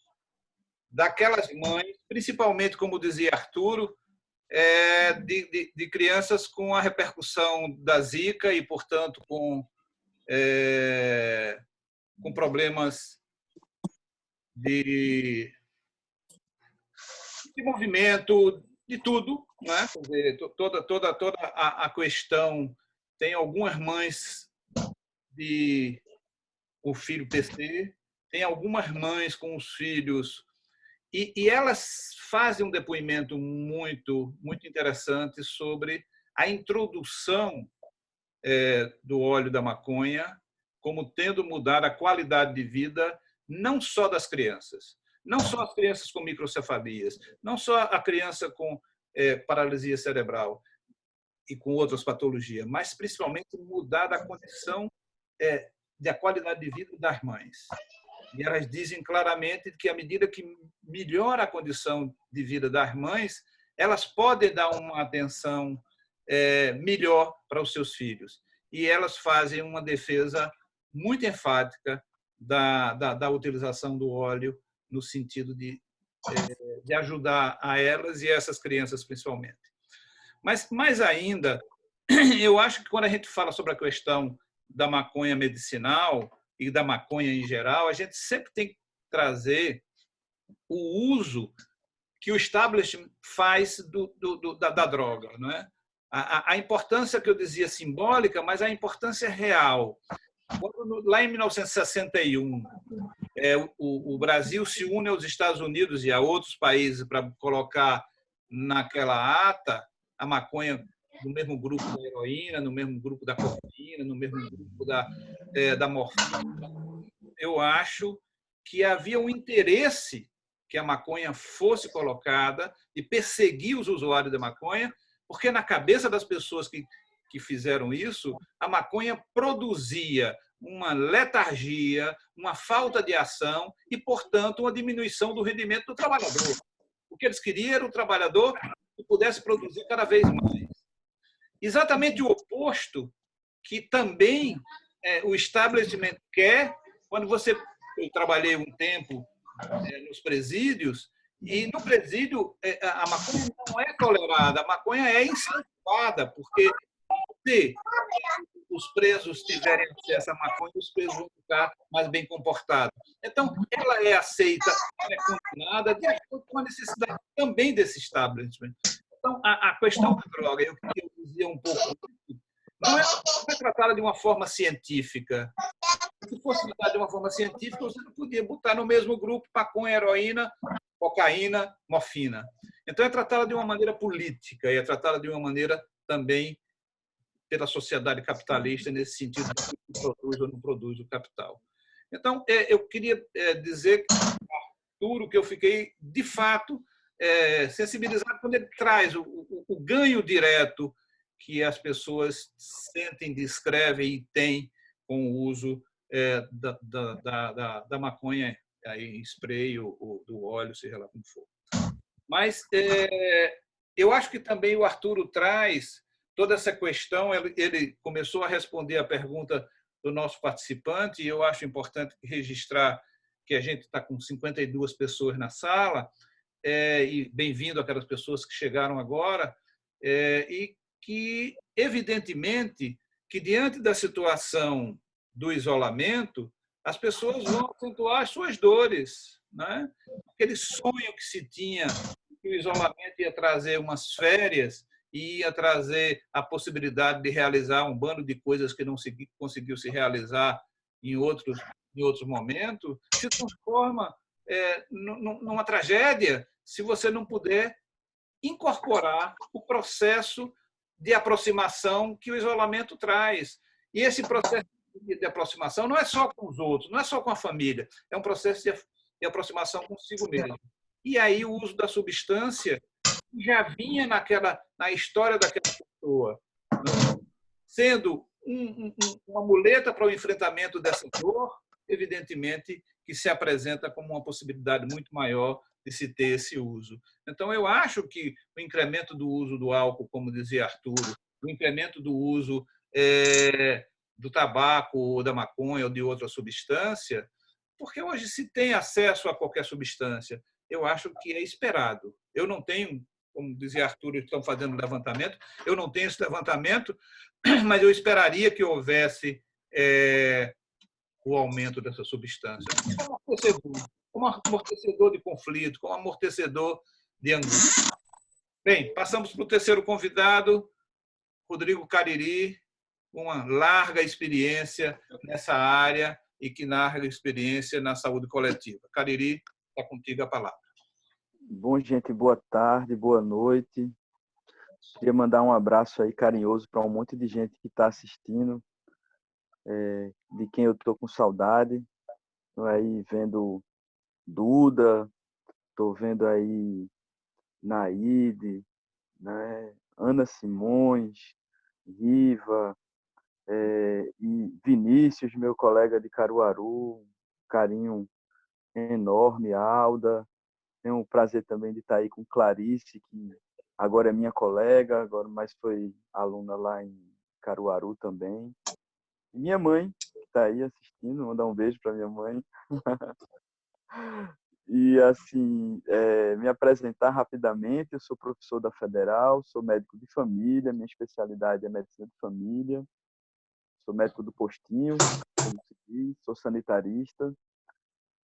daquelas mães, principalmente, como dizia Arturo, de crianças com a repercussão da Zika e, portanto, com problemas de movimento, de tudo, não é? Quer dizer, toda a questão. Tem algumas mães de o filho PC, tem algumas mães com os filhos e elas fazem um depoimento muito interessante sobre a introdução do óleo da maconha como tendo mudado a qualidade de vida não só das crianças, não só as crianças com microcefalias, não só a criança com paralisia cerebral e com outras patologias, mas principalmente mudar a condição da qualidade de vida das mães. E elas dizem claramente que, à medida que melhora a condição de vida das mães, elas podem dar uma atenção melhor para os seus filhos. E elas fazem uma defesa muito enfática da utilização do óleo no sentido de ajudar a elas e a essas crianças, principalmente. Mas, mais ainda, eu acho que quando a gente fala sobre a questão da maconha medicinal e da maconha em geral, a gente sempre tem que trazer o uso que o establishment faz da droga, não é? A importância que eu dizia simbólica, mas a importância real. Quando, lá em 1961, o Brasil se une aos Estados Unidos e a outros países para colocar naquela ata a maconha no mesmo grupo da heroína, no mesmo grupo da cocaína, no mesmo grupo da morfina, eu acho que havia um interesse que a maconha fosse colocada e perseguir os usuários da maconha, porque na cabeça das pessoas que fizeram isso, a maconha produzia uma letargia, uma falta de ação e, portanto, uma diminuição do rendimento do trabalhador. O que eles queriam era o trabalhador que pudesse produzir cada vez mais. Exatamente o oposto que também o establishment quer. Quando eu trabalhei um tempo nos presídios, e no presídio a maconha não é tolerada, a maconha é incentivada, porque se os presos tiverem acesso à maconha, os presos vão ficar mais bem comportados. Então, ela é aceita, ela é condenada de acordo com a necessidade também desse establishment. Então, a questão da droga, eu queria dizer um pouco, não é tratada de uma forma científica. Se fosse tratada de uma forma científica, você não podia botar no mesmo grupo maconha, heroína, cocaína, morfina. Então, é tratada de uma maneira política e é tratada de uma maneira também pela sociedade capitalista, nesse sentido de que produz ou não produz o capital. Então, eu queria dizer, Arturo, que eu fiquei, de fato, sensibilizado quando ele traz o ganho direto que as pessoas sentem, descrevem e têm com o uso da maconha, aí, spray ou do óleo, seja lá como for. Mas eu acho que também o Arturo traz toda essa questão, ele começou a responder a pergunta do nosso participante, e eu acho importante registrar que a gente está com 52 pessoas na sala, e bem-vindo aquelas pessoas que chegaram agora, e que, evidentemente, que, diante da situação do isolamento, as pessoas vão acentuar as suas dores, né? Aquele sonho que se tinha, que o isolamento ia trazer umas férias e ia trazer a possibilidade de realizar um bando de coisas que não conseguiu se realizar em outros momentos, se transforma numa tragédia se você não puder incorporar o processo de aproximação que o isolamento traz. E esse processo de aproximação não é só com os outros, não é só com a família, é um processo de aproximação consigo mesmo. E aí o uso da substância já vinha na história daquela pessoa, sendo uma muleta para o enfrentamento dessa dor, evidentemente que se apresenta como uma possibilidade muito maior de se ter esse uso. Então, eu acho que o incremento do uso do álcool, como dizia Arturo, o incremento do uso do tabaco, ou da maconha, ou de outra substância, porque hoje se tem acesso a qualquer substância, eu acho que é esperado. Eu não tenho, como dizia Arturo, estão fazendo levantamento, eu não tenho esse levantamento, mas eu esperaria que houvesse o aumento dessa substância como amortecedor de conflito, como amortecedor de angústia. Bem, passamos para o terceiro convidado, Rodrigo Cariri, uma larga experiência nessa área e que larga experiência na saúde coletiva. Cariri, está contigo a palavra. Bom, gente, boa tarde, boa noite. Queria mandar um abraço aí carinhoso para um monte de gente que está assistindo, de quem eu estou com saudade. Estou aí vendo Duda, estou vendo aí Naide, né? Ana Simões, Riva, e Vinícius, meu colega de Caruaru, carinho enorme, Alda. Tenho o prazer também de estar aí com Clarice, que agora é minha colega, mas foi aluna lá em Caruaru também. E minha mãe, que está aí assistindo, mandar um beijo para minha mãe. E, assim, me apresentar rapidamente, eu sou professor da Federal, sou médico de família, minha especialidade é medicina de família, sou médico do postinho, como se diz, sou sanitarista,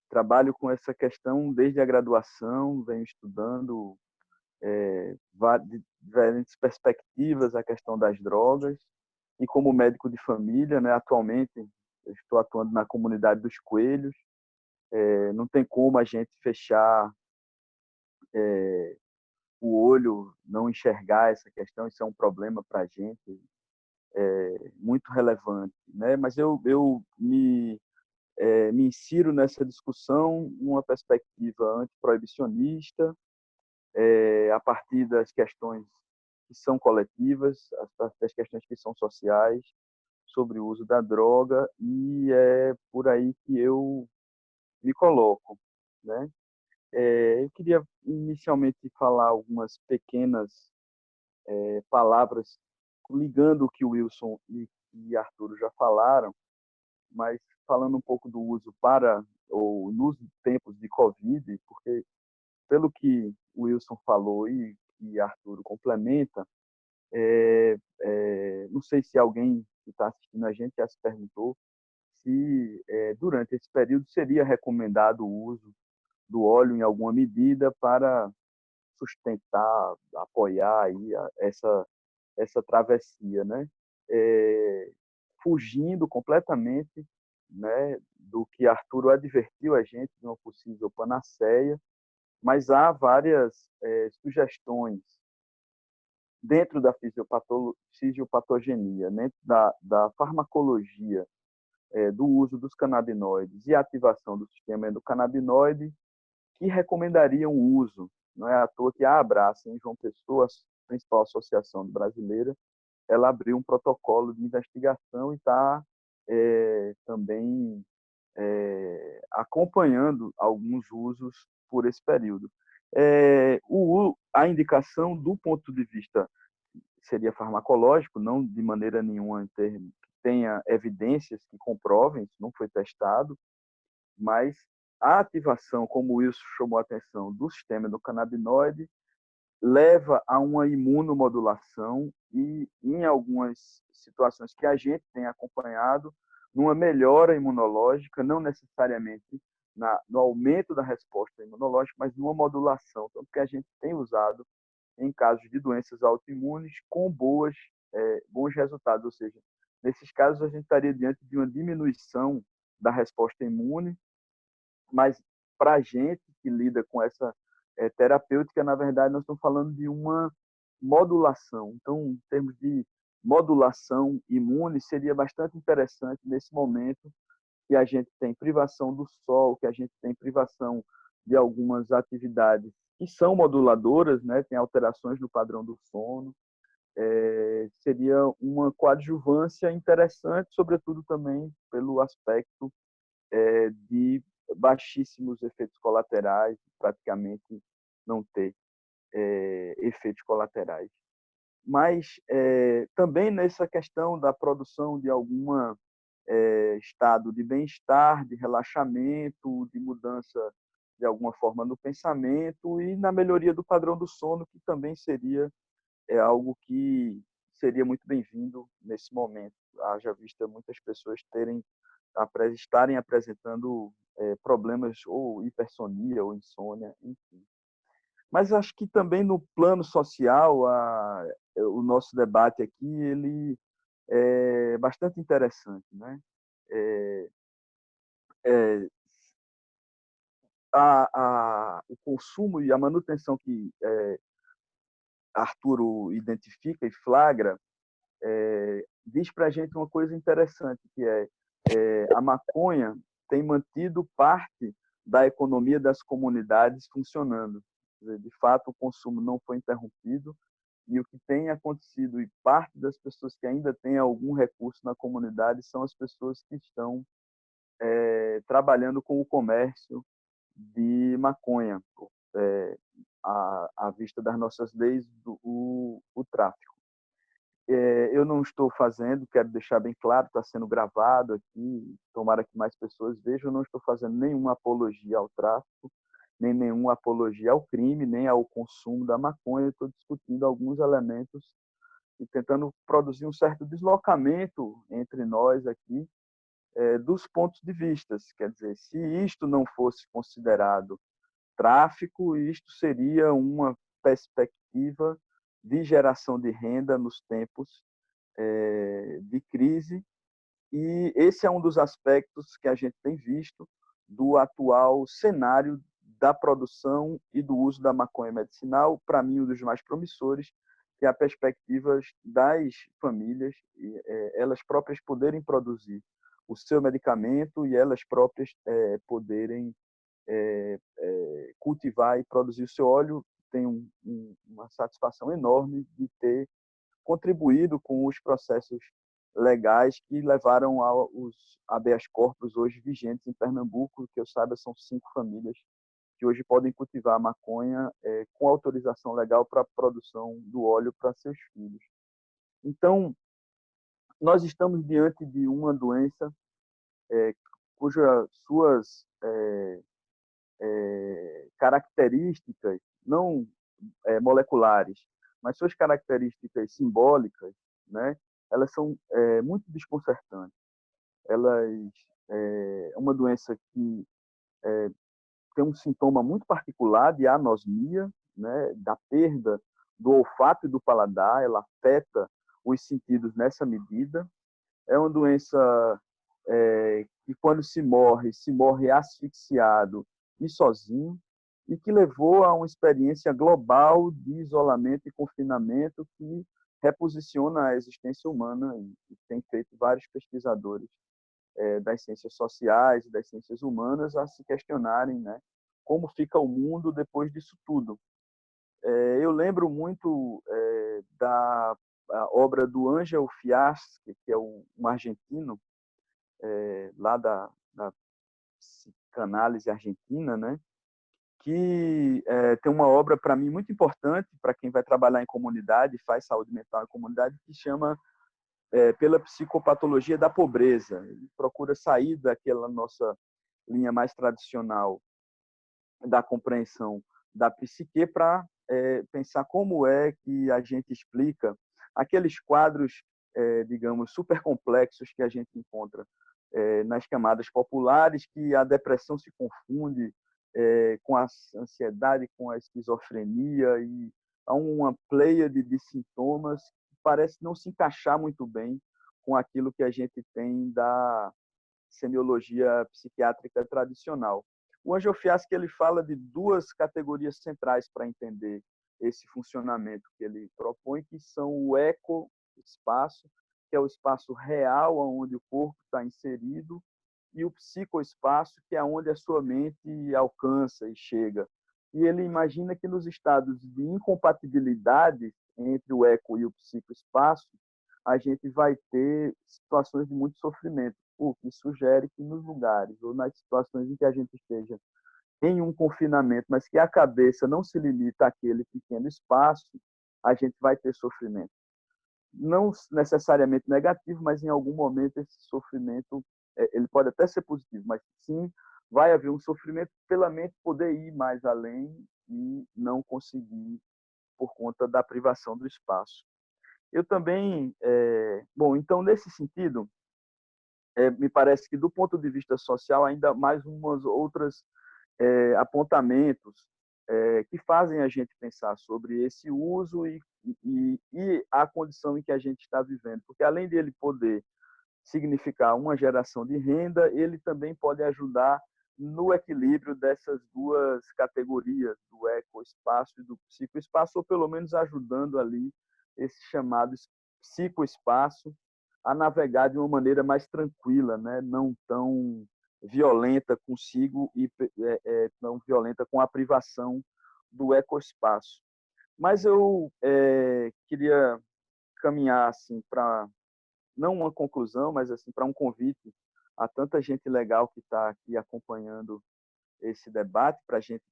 trabalho com essa questão desde a graduação, venho estudando de diferentes perspectivas a questão das drogas, e como médico de família, né, atualmente eu estou atuando na comunidade dos Coelhos. Não tem como a gente fechar o olho, não enxergar essa questão, isso é um problema para a gente, muito relevante, né? Mas eu me insiro nessa discussão numa perspectiva antiproibicionista, a partir das questões que são coletivas, das questões que são sociais, sobre o uso da droga, e é por aí que eu me coloco, né? Eu queria inicialmente falar algumas pequenas palavras ligando o que o Wilson e Arturo já falaram, mas falando um pouco do uso ou nos tempos de Covid, porque pelo que o Wilson falou e Arturo complementa, não sei se alguém que está assistindo a gente já se perguntou se durante esse período seria recomendado o uso do óleo em alguma medida para sustentar, apoiar aí essa travessia, né? Fugindo completamente, né, do que Arturo advertiu a gente de uma possível panaceia, mas há várias sugestões dentro da fisiopatogenia, dentro da farmacologia, do uso dos canabinoides e ativação do sistema endocannabinoide, que recomendariam o uso. Não é à toa que a Abraça, em João Pessoa, a principal associação brasileira, ela abriu um protocolo de investigação e está também acompanhando alguns usos por esse período. A indicação, do ponto de vista, seria farmacológico, não de maneira nenhuma que tenha evidências que comprovem, isso não foi testado, mas a ativação, como o Wilson chamou a atenção, do sistema endocannabinoide leva a uma imunomodulação e, em algumas situações que a gente tem acompanhado, numa melhora imunológica, não necessariamente no aumento da resposta imunológica, mas numa modulação, tanto que a gente tem usado em casos de doenças autoimunes com bons resultados, ou seja, nesses casos a gente estaria diante de uma diminuição da resposta imune, mas para a gente que lida com essa terapêutica, na verdade, nós estamos falando de uma modulação. Então, em termos de modulação imune, seria bastante interessante nesse momento que a gente tem privação do sol, que a gente tem privação de algumas atividades que são moduladoras, né? Tem alterações no padrão do sono. Seria uma coadjuvância interessante, sobretudo também pelo aspecto de baixíssimos efeitos colaterais, praticamente não ter efeitos colaterais. Mas também nessa questão da produção de algum estado de bem-estar, de relaxamento, de mudança de alguma forma no pensamento e na melhoria do padrão do sono, que também seria algo que seria muito bem-vindo nesse momento. Haja vista muitas pessoas estarem apresentando problemas ou hipersonia ou insônia, enfim. Mas acho que também no plano social, o nosso debate aqui ele é bastante interessante, né? O consumo e a manutenção que Arturo identifica e flagra diz para a gente uma coisa interessante, que a maconha tem mantido parte da economia das comunidades funcionando. Quer dizer, de fato, o consumo não foi interrompido e o que tem acontecido, e parte das pessoas que ainda têm algum recurso na comunidade são as pessoas que estão trabalhando com o comércio de maconha, à vista das nossas leis, o tráfico. Eu não estou fazendo, quero deixar bem claro, está sendo gravado aqui, tomara que mais pessoas vejam, eu não estou fazendo nenhuma apologia ao tráfico, nem nenhuma apologia ao crime, nem ao consumo da maconha, eu estou discutindo alguns elementos e tentando produzir um certo deslocamento entre nós aqui, dos pontos de vista. Quer dizer, se isto não fosse considerado tráfico, isto seria uma perspectiva de geração de renda nos tempos de crise, e esse é um dos aspectos que a gente tem visto do atual cenário da produção e do uso da maconha medicinal, para mim um dos mais promissores, que é a perspectiva das famílias, elas próprias poderem produzir o seu medicamento e elas próprias poderem cultivar e produzir o seu óleo. Tem uma satisfação enorme de ter contribuído com os processos legais que levaram aos habeas corpus hoje vigentes em Pernambuco, que eu saiba são 5 famílias que hoje podem cultivar a maconha com autorização legal para a produção do óleo para seus filhos. Então, nós estamos diante de uma doença cujas suas características, não moleculares, mas suas características simbólicas, né, elas são muito desconcertantes. É uma doença que tem um sintoma muito particular de anosmia, né, da perda do olfato e do paladar, ela afeta os sentidos nessa medida. É uma doença que, quando se morre asfixiado e sozinho, e que levou a uma experiência global de isolamento e confinamento que reposiciona a existência humana, e tem feito vários pesquisadores das ciências sociais e das ciências humanas a se questionarem, né, como fica o mundo depois disso tudo. Eu lembro muito da obra do Ángel Fiaschi, que é um argentino, lá da psicanálise argentina, né, que tem uma obra, para mim, muito importante para quem vai trabalhar em comunidade, faz saúde mental em comunidade, que chama Pela Psicopatologia da Pobreza. Ele procura sair daquela nossa linha mais tradicional da compreensão da psique para pensar como é que a gente explica aqueles quadros, digamos, super complexos que a gente encontra nas camadas populares, que a depressão se confunde com a ansiedade, com a esquizofrenia, e há uma pleiade de sintomas que parece não se encaixar muito bem com aquilo que a gente tem da semiologia psiquiátrica tradicional. O Angel Fiaschi, ele fala de duas categorias centrais para entender esse funcionamento que ele propõe, que são o ecoespaço, que é o espaço real onde o corpo está inserido, e o psicoespaço, que é onde a sua mente alcança e chega. E ele imagina que nos estados de incompatibilidade entre o eco e o psicoespaço, a gente vai ter situações de muito sofrimento, o que sugere que nos lugares ou nas situações em que a gente esteja em um confinamento, mas que a cabeça não se limita àquele pequeno espaço, a gente vai ter sofrimento. Não necessariamente negativo, mas em algum momento esse sofrimento, ele pode até ser positivo, mas sim vai haver um sofrimento pela mente poder ir mais além e não conseguir por conta da privação do espaço. Eu também, bom, então nesse sentido, me parece que do ponto de vista social ainda mais umas outras apontamentos que fazem a gente pensar sobre esse uso e a condição em que a gente está vivendo, porque além de ele poder significar uma geração de renda, ele também pode ajudar no equilíbrio dessas duas categorias, do ecoespaço e do psicoespaço, ou pelo menos ajudando ali esse chamado psicoespaço a navegar de uma maneira mais tranquila, né? Não tão violenta consigo e tão violenta com a privação do ecoespaço. Mas eu queria caminhar assim para não uma conclusão, mas assim para um convite a tanta gente legal que está aqui acompanhando esse debate, para a gente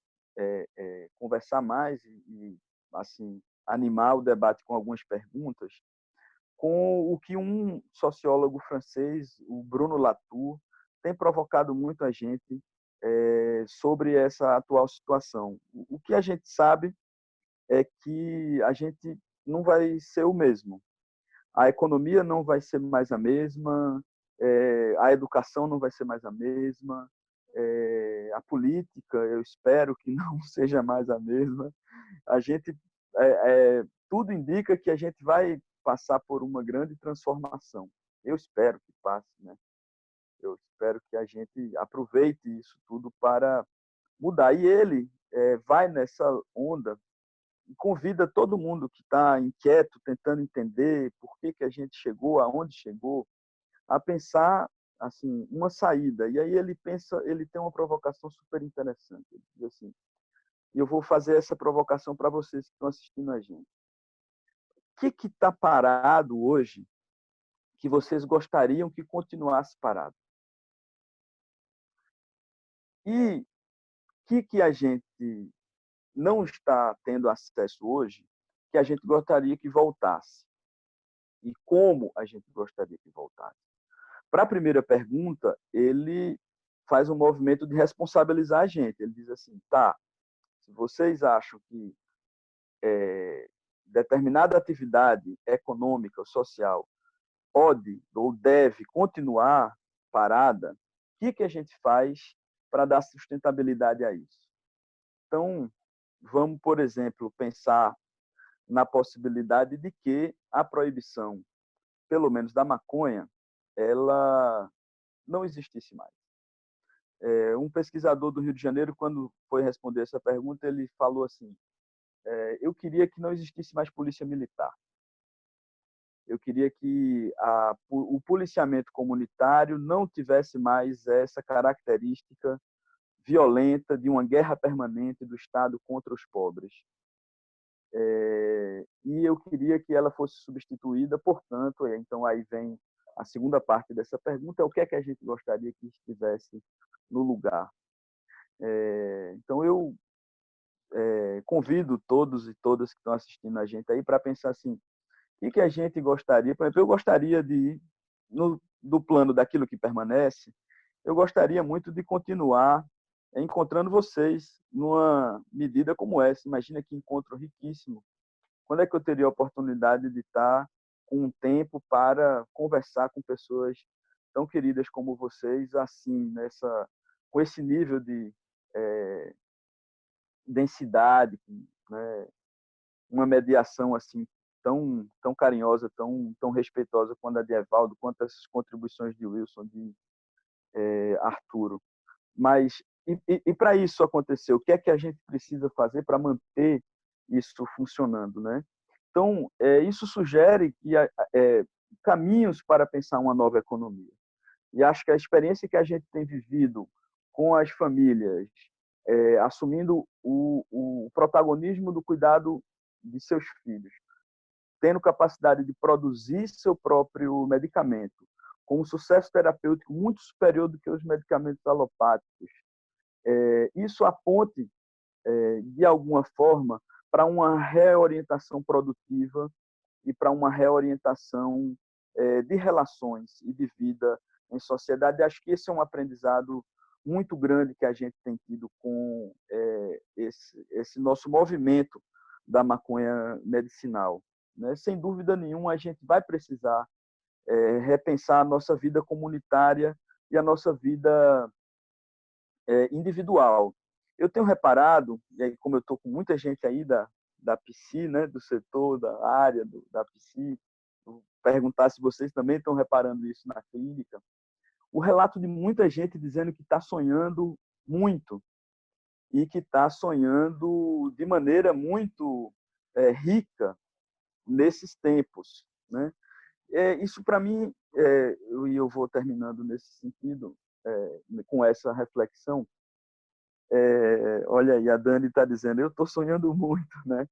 conversar mais e assim animar o debate com algumas perguntas, com o que um sociólogo francês, o Bruno Latour, tem provocado muito a gente sobre essa atual situação. O que a gente sabe é que a gente não vai ser o mesmo. A economia não vai ser mais a mesma, a educação não vai ser mais a mesma, a política, eu espero que não seja mais a mesma. A gente, tudo indica que a gente vai passar por uma grande transformação. Eu espero que passe, né? Eu espero que a gente aproveite isso tudo para mudar. E ele vai nessa onda e convida todo mundo que está inquieto, tentando entender por que a gente chegou, aonde chegou, a pensar assim uma saída. E aí ele pensa, ele tem uma provocação super interessante. Ele diz assim: e eu vou fazer essa provocação para vocês que estão assistindo a gente. O que está parado hoje que vocês gostariam que continuasse parado? E o que a gente não está tendo acesso hoje que a gente gostaria que voltasse? E como a gente gostaria que voltasse? Para a primeira pergunta, ele faz um movimento de responsabilizar a gente. Ele diz assim: tá, se vocês acham que determinada atividade econômica ou social pode ou deve continuar parada, o que a gente faz para dar sustentabilidade a isso? Então, vamos, por exemplo, pensar na possibilidade de que a proibição, pelo menos da maconha, ela não existisse mais. Um pesquisador do Rio de Janeiro, quando foi responder essa pergunta, ele falou assim: eu queria que não existisse mais polícia militar. Eu queria que o policiamento comunitário não tivesse mais essa característica violenta de uma guerra permanente do Estado contra os pobres. E eu queria que ela fosse substituída, portanto, então aí vem a segunda parte dessa pergunta, é o que é que a gente gostaria que estivesse no lugar. Então eu convido todos e todas que estão assistindo a gente aí para pensar assim: o que a gente gostaria? Por exemplo, eu gostaria de, do plano daquilo que permanece, eu gostaria muito de continuar encontrando vocês numa medida como essa. Imagina que encontro riquíssimo. Quando é que eu teria a oportunidade de estar com um tempo para conversar com pessoas tão queridas como vocês, assim, com esse nível de densidade, né? Uma mediação assim tão carinhosa, tão respeitosa quanto a de Evaldo, quanto as contribuições de Wilson, de Arturo. Mas e para isso acontecer, o que é que a gente precisa fazer para manter isso funcionando, né? Então, isso sugere que caminhos para pensar uma nova economia. E acho que a experiência que a gente tem vivido com as famílias, assumindo o protagonismo do cuidado de seus filhos, tendo capacidade de produzir seu próprio medicamento, com um sucesso terapêutico muito superior do que os medicamentos alopáticos, isso aponte, de alguma forma, para uma reorientação produtiva e para uma reorientação de relações e de vida em sociedade. Acho que esse é um aprendizado muito grande que a gente tem tido com esse nosso movimento da maconha medicinal, né? Sem dúvida nenhuma, a gente vai precisar repensar a nossa vida comunitária e a nossa vida individual. Eu tenho reparado, e aí como eu estou com muita gente aí da PSI, né, do setor, da área da PSI, perguntar se vocês também estão reparando isso na clínica, o relato de muita gente dizendo que está sonhando muito e que está sonhando de maneira muito rica nesses tempos, né? Isso para mim, e eu vou terminando nesse sentido, com essa reflexão. Olha aí, a Dani está dizendo, eu estou sonhando muito, né?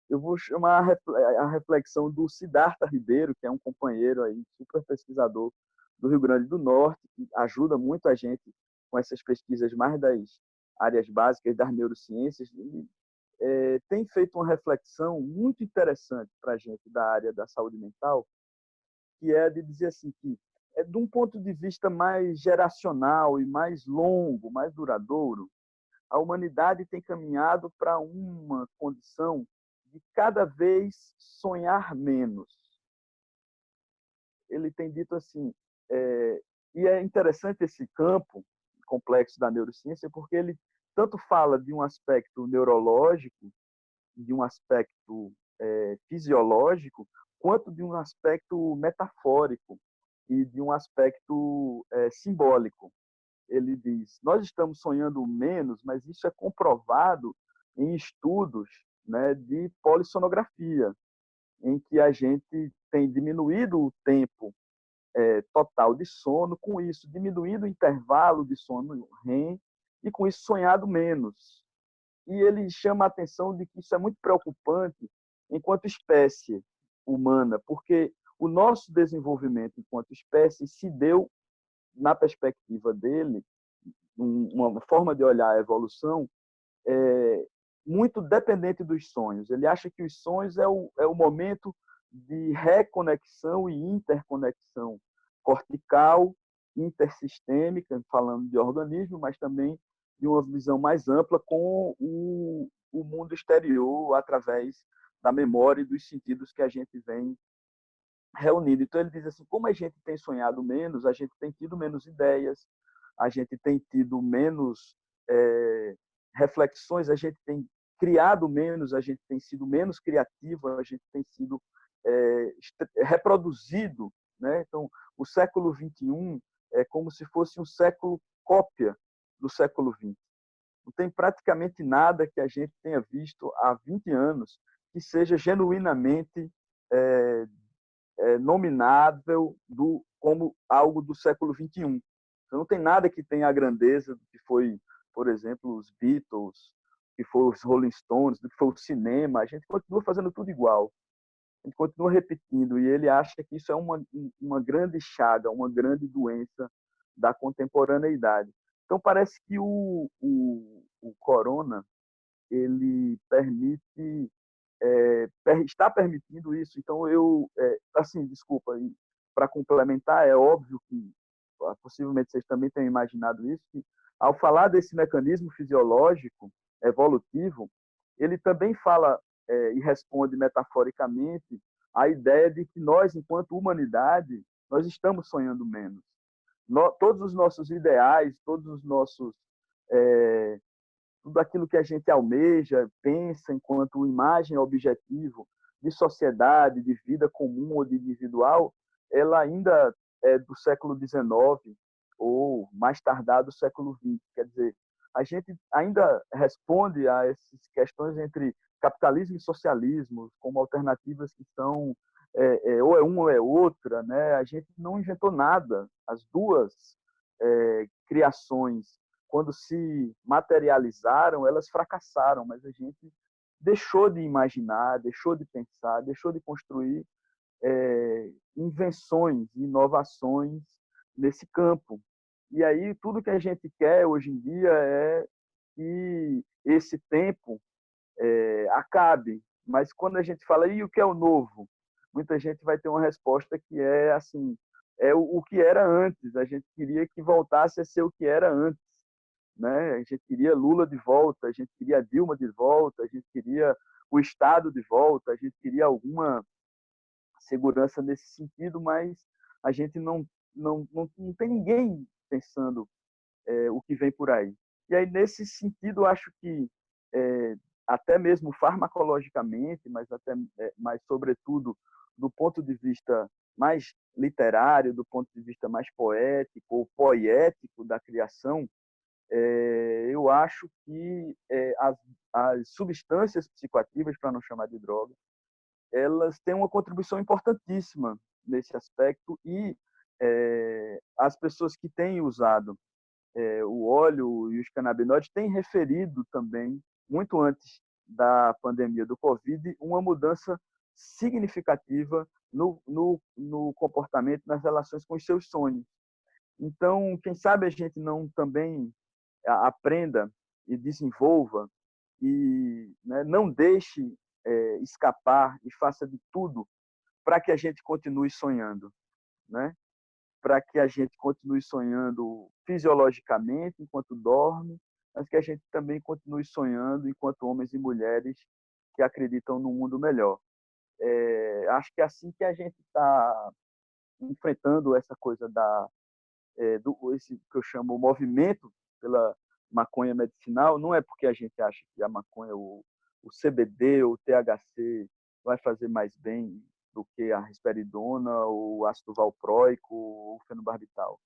Eu vou chamar a reflexão do Siddhartha Ribeiro, que é um companheiro aí, super pesquisador do Rio Grande do Norte, que ajuda muito a gente com essas pesquisas mais das áreas básicas das neurociências. Ele tem feito uma reflexão muito interessante para a gente da área da saúde mental, que é de dizer assim que, de um ponto de vista mais geracional e mais longo, mais duradouro, a humanidade tem caminhado para uma condição de cada vez sonhar menos. Ele tem dito assim, e é interessante esse campo complexo da neurociência, porque ele tanto fala de um aspecto neurológico, de um aspecto fisiológico, quanto de um aspecto metafórico e de um aspecto simbólico. Ele diz, nós estamos sonhando menos, mas isso é comprovado em estudos, né, de polissonografia, em que a gente tem diminuído o tempo total de sono, com isso diminuído o intervalo de sono REM e com isso sonhado menos. E ele chama a atenção de que isso é muito preocupante enquanto espécie humana, porque o nosso desenvolvimento enquanto espécie se deu, na perspectiva dele, uma forma de olhar a evolução muito dependente dos sonhos. Ele acha que os sonhos é o momento de reconexão e interconexão cortical, intersistêmica, falando de organismo, mas também de uma visão mais ampla com o mundo exterior através da memória e dos sentidos que a gente vem reunindo. Então ele diz assim, como a gente tem sonhado menos, a gente tem tido menos ideias, a gente tem tido menos reflexões, a gente tem criado menos, a gente tem sido menos criativo, a gente tem sido reproduzido, né? Então, o século XXI é como se fosse um século cópia do século XX. Não tem praticamente nada que a gente tenha visto há 20 anos que seja genuinamente nominável como algo do século XXI. Então, não tem nada que tenha a grandeza do que foi, por exemplo, os Beatles, que foi os Rolling Stones, do que foi o cinema. A gente continua fazendo tudo igual. A gente continua repetindo. E ele acha que isso é uma grande chaga, uma grande doença da contemporaneidade. Então, parece que o corona ele está permitindo isso. Então, assim, desculpa, para complementar, é óbvio que possivelmente vocês também tenham imaginado isso, que ao falar desse mecanismo fisiológico evolutivo, ele também fala e responde metaforicamente à ideia de que nós, enquanto humanidade, nós estamos sonhando menos. Todos os nossos ideais, todos os nossos tudo aquilo que a gente almeja, pensa enquanto imagem, objetivo de sociedade, de vida comum ou de individual, ela ainda é do século XIX ou mais tardar do século XX. Quer dizer, a gente ainda responde a essas questões entre capitalismo e socialismo como alternativas que são ou é uma ou é outra, né? A gente não inventou nada. As duas criações, quando se materializaram, elas fracassaram, mas a gente deixou de imaginar, deixou de pensar, deixou de construir invenções, inovações nesse campo. E aí tudo que a gente quer hoje em dia é que esse tempo acabe. Mas quando a gente fala, e o que é o novo? Muita gente vai ter uma resposta que é assim, é o que era antes. A gente queria que voltasse a ser o que era antes. Né? A gente queria Lula de volta, a gente queria Dilma de volta, a gente queria o Estado de volta, a gente queria alguma segurança nesse sentido, mas a gente não tem ninguém pensando o que vem por aí. E aí, nesse sentido, acho que até mesmo farmacologicamente, mas sobretudo do ponto de vista mais literário, do ponto de vista mais poético ou poético da criação, eu acho que as substâncias psicoativas, para não chamar de droga, elas têm uma contribuição importantíssima nesse aspecto e as pessoas que têm usado o óleo e os canabinoides têm referido também, muito antes da pandemia do Covid, uma mudança significativa no comportamento, nas relações com os seus sonhos. Então, quem sabe a gente não também aprenda e desenvolva e não deixe escapar e faça de tudo para que a gente continue sonhando, né? Para que a gente continue sonhando fisiologicamente enquanto dorme, mas que a gente também continue sonhando enquanto homens e mulheres que acreditam num mundo melhor. Acho que é assim que a gente está enfrentando essa coisa esse que eu chamo o movimento pela maconha medicinal. Não é porque a gente acha que a maconha, o CBD ou o THC vai fazer mais bem do que a risperidona, o ácido valproico ou o fenobarbital.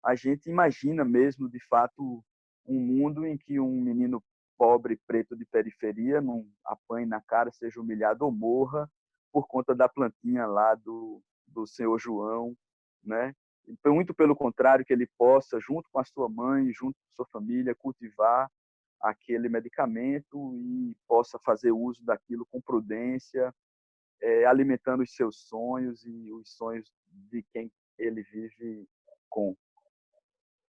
A gente imagina mesmo, de fato, um mundo em que um menino pobre, preto de periferia, não apanhe na cara, seja humilhado ou morra por conta da plantinha lá do senhor João, né? Então, muito pelo contrário, que ele possa, junto com a sua mãe, junto com a sua família, cultivar aquele medicamento e possa fazer uso daquilo com prudência, alimentando os seus sonhos e os sonhos de quem ele vive com.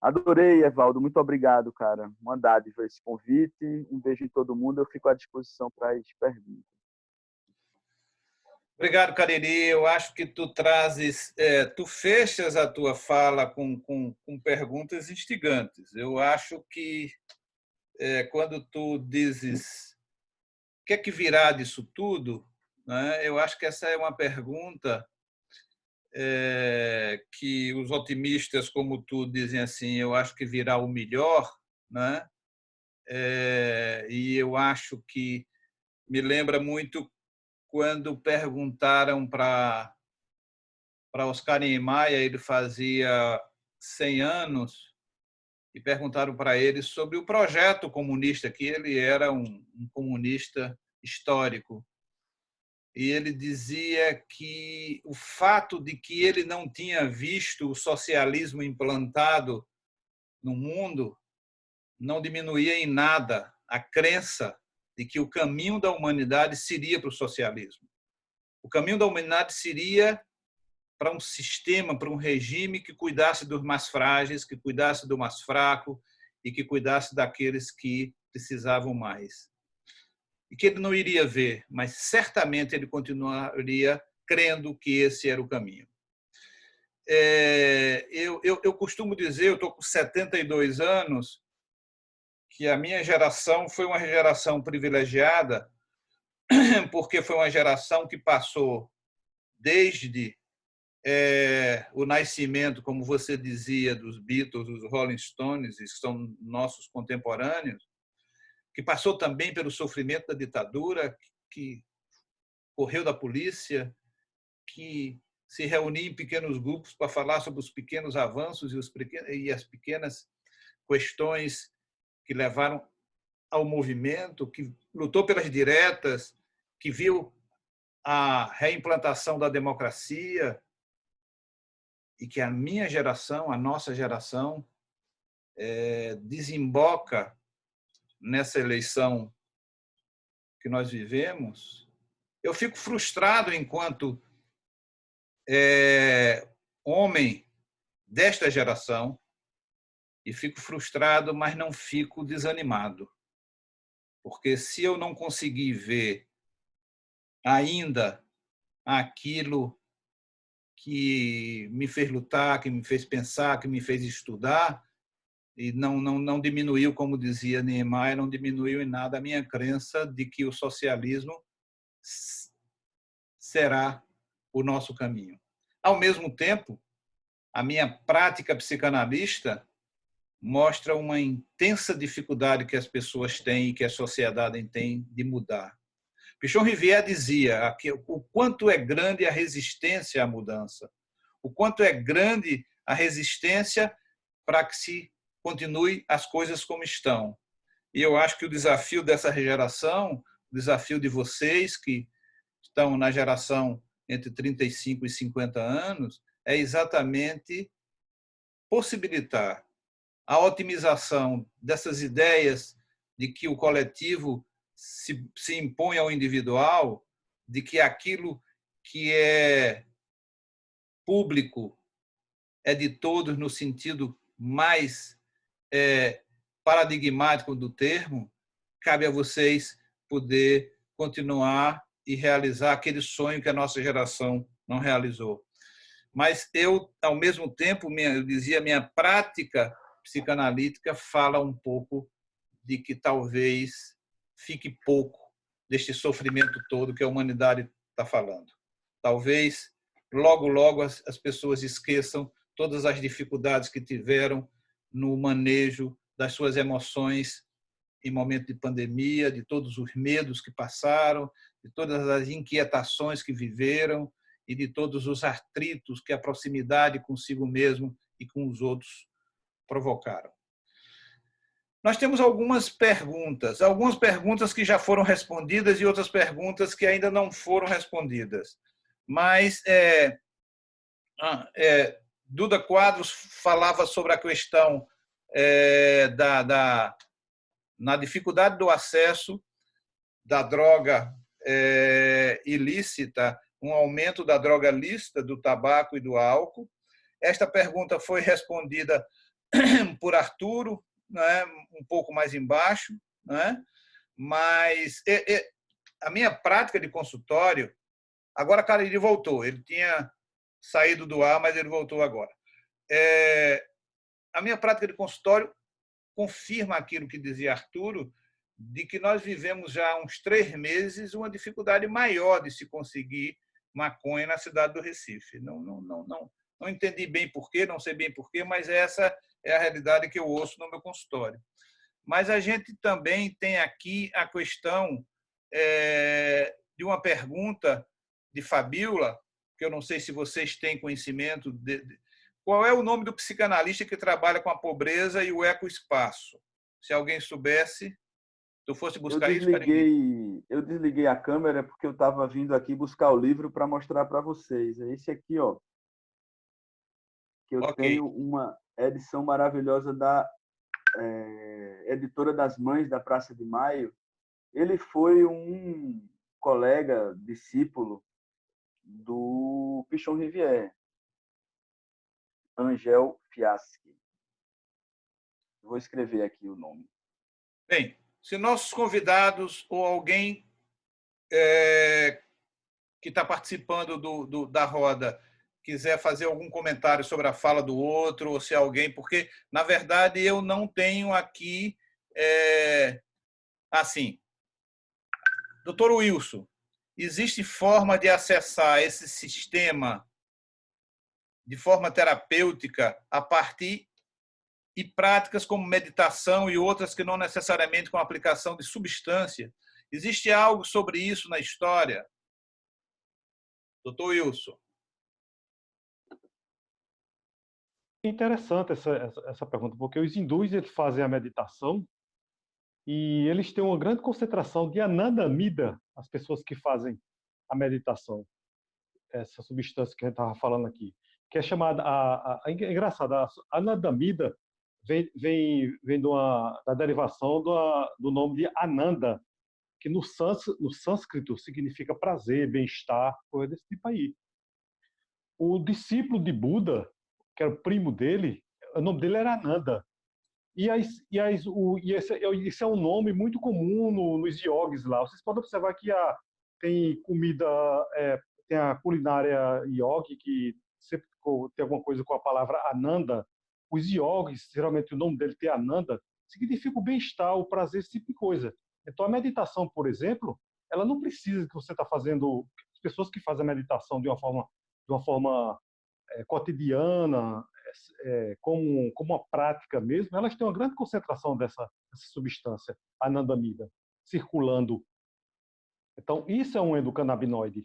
Adorei, Evaldo. Muito obrigado, cara. Uma dádiva esse convite. Um beijo em todo mundo. Eu fico à disposição para as perguntas. Obrigado, Cariri. Eu acho que tu trazes, tu fechas a tua fala com perguntas instigantes. Eu acho que quando tu dizes o que é que virá disso tudo, né, eu acho que essa é uma pergunta que os otimistas como tu dizem assim, eu acho que virá o melhor, né? E eu acho que me lembra muito quando perguntaram para Oscar Niemeyer, ele fazia 100 anos, e perguntaram para ele sobre o projeto comunista, que ele era um comunista histórico. E ele dizia que o fato de que ele não tinha visto o socialismo implantado no mundo não diminuía em nada a crença de que o caminho da humanidade seria para o socialismo. O caminho da humanidade seria para um sistema, para um regime que cuidasse dos mais frágeis, que cuidasse do mais fraco e que cuidasse daqueles que precisavam mais. E que ele não iria ver, mas certamente ele continuaria crendo que esse era o caminho. Eu costumo dizer, eu estou com 72 anos, que a minha geração foi uma geração privilegiada, porque foi uma geração que passou desde o nascimento, como você dizia, dos Beatles, dos Rolling Stones, que são nossos contemporâneos, que passou também pelo sofrimento da ditadura, que correu da polícia, que se reunia em pequenos grupos para falar sobre os pequenos avanços e as pequenas questões que levaram ao movimento, que lutou pelas diretas, que viu a reimplantação da democracia, e que a minha geração, a nossa geração, desemboca nessa eleição que nós vivemos. Eu fico frustrado enquanto homem desta geração, e fico frustrado, mas não fico desanimado. Porque se eu não conseguir ver ainda aquilo que me fez lutar, que me fez pensar, que me fez estudar, e não diminuiu, como dizia Niemeyer, não diminuiu em nada a minha crença de que o socialismo será o nosso caminho. Ao mesmo tempo, a minha prática psicanalista mostra uma intensa dificuldade que as pessoas têm e que a sociedade tem de mudar. Pichon Rivière dizia o quanto é grande a resistência à mudança, o quanto é grande a resistência para que se continue as coisas como estão. E eu acho que o desafio dessa geração, o desafio de vocês que estão na geração entre 35 e 50 anos, é exatamente possibilitar a otimização dessas ideias de que o coletivo se impõe ao individual, de que aquilo que é público é de todos no sentido mais paradigmático do termo. Cabe a vocês poder continuar e realizar aquele sonho que a nossa geração não realizou. Mas eu, ao mesmo tempo, eu dizia, minha prática psicanalítica fala um pouco de que talvez fique pouco deste sofrimento todo que a humanidade está falando. Talvez, logo, logo, as pessoas esqueçam todas as dificuldades que tiveram no manejo das suas emoções em momento de pandemia, de todos os medos que passaram, de todas as inquietações que viveram e de todos os atritos que a proximidade consigo mesmo e com os outros provocaram. Nós temos algumas perguntas que já foram respondidas e outras perguntas que ainda não foram respondidas. Mas Duda Quadros falava sobre a questão na dificuldade do acesso da droga ilícita, um aumento da droga lícita, do tabaco e do álcool. Esta pergunta foi respondida por Arturo, né, um pouco mais embaixo, né? Mas a minha prática de consultório, agora, cara, ele voltou, ele tinha saído do ar, mas ele voltou agora. A minha prática de consultório confirma aquilo que dizia Arturo, de que nós vivemos já há uns 3 meses uma dificuldade maior de se conseguir maconha na cidade do Recife. Não entendi bem porquê, não sei bem porquê, mas essa é a realidade que eu ouço no meu consultório. Mas a gente também tem aqui a questão de uma pergunta de Fabíola, que eu não sei se vocês têm conhecimento qual é o nome do psicanalista que trabalha com a pobreza e o ecoespaço? Se alguém soubesse, se eu fosse buscar isso. Eu desliguei a câmera porque eu estava vindo aqui buscar o livro para mostrar para vocês. É esse aqui, ó. Que eu tenho uma edição maravilhosa da editora das Mães da Praça de Maio. Ele foi um colega, discípulo do Pichon Rivière, Angel Fiaschi. Vou escrever aqui o nome. Bem, se nossos convidados ou alguém que está participando da roda quiser fazer algum comentário sobre a fala do outro, ou se alguém... Porque, na verdade, eu não tenho aqui assim, doutor Wilson, existe forma de acessar esse sistema de forma terapêutica a partir de práticas como meditação e outras que não necessariamente com aplicação de substância? Existe algo sobre isso na história? Doutor Wilson. Interessante essa pergunta, porque os hindus eles fazem a meditação e eles têm uma grande concentração de anandamida, as pessoas que fazem a meditação, essa substância que a gente estava falando aqui, que é chamada, é engraçado, a anandamida vem da derivação do nome de Ananda, que no sânscrito significa prazer, bem-estar, coisa desse tipo aí. O discípulo de Buda, que era o primo dele, o nome dele era Ananda. Esse é um nome muito comum nos yogis lá. Vocês podem observar que tem comida, tem a culinária yogi, que sempre tem alguma coisa com a palavra Ananda. Os yogis, geralmente o nome dele tem Ananda, significa o bem-estar, o prazer, esse tipo de coisa. Então a meditação, por exemplo, ela não precisa que você está fazendo. As pessoas que fazem a meditação de uma forma cotidiana, como uma prática mesmo, elas têm uma grande concentração dessa substância, anandamida, circulando. Então, isso é um endocannabinoide,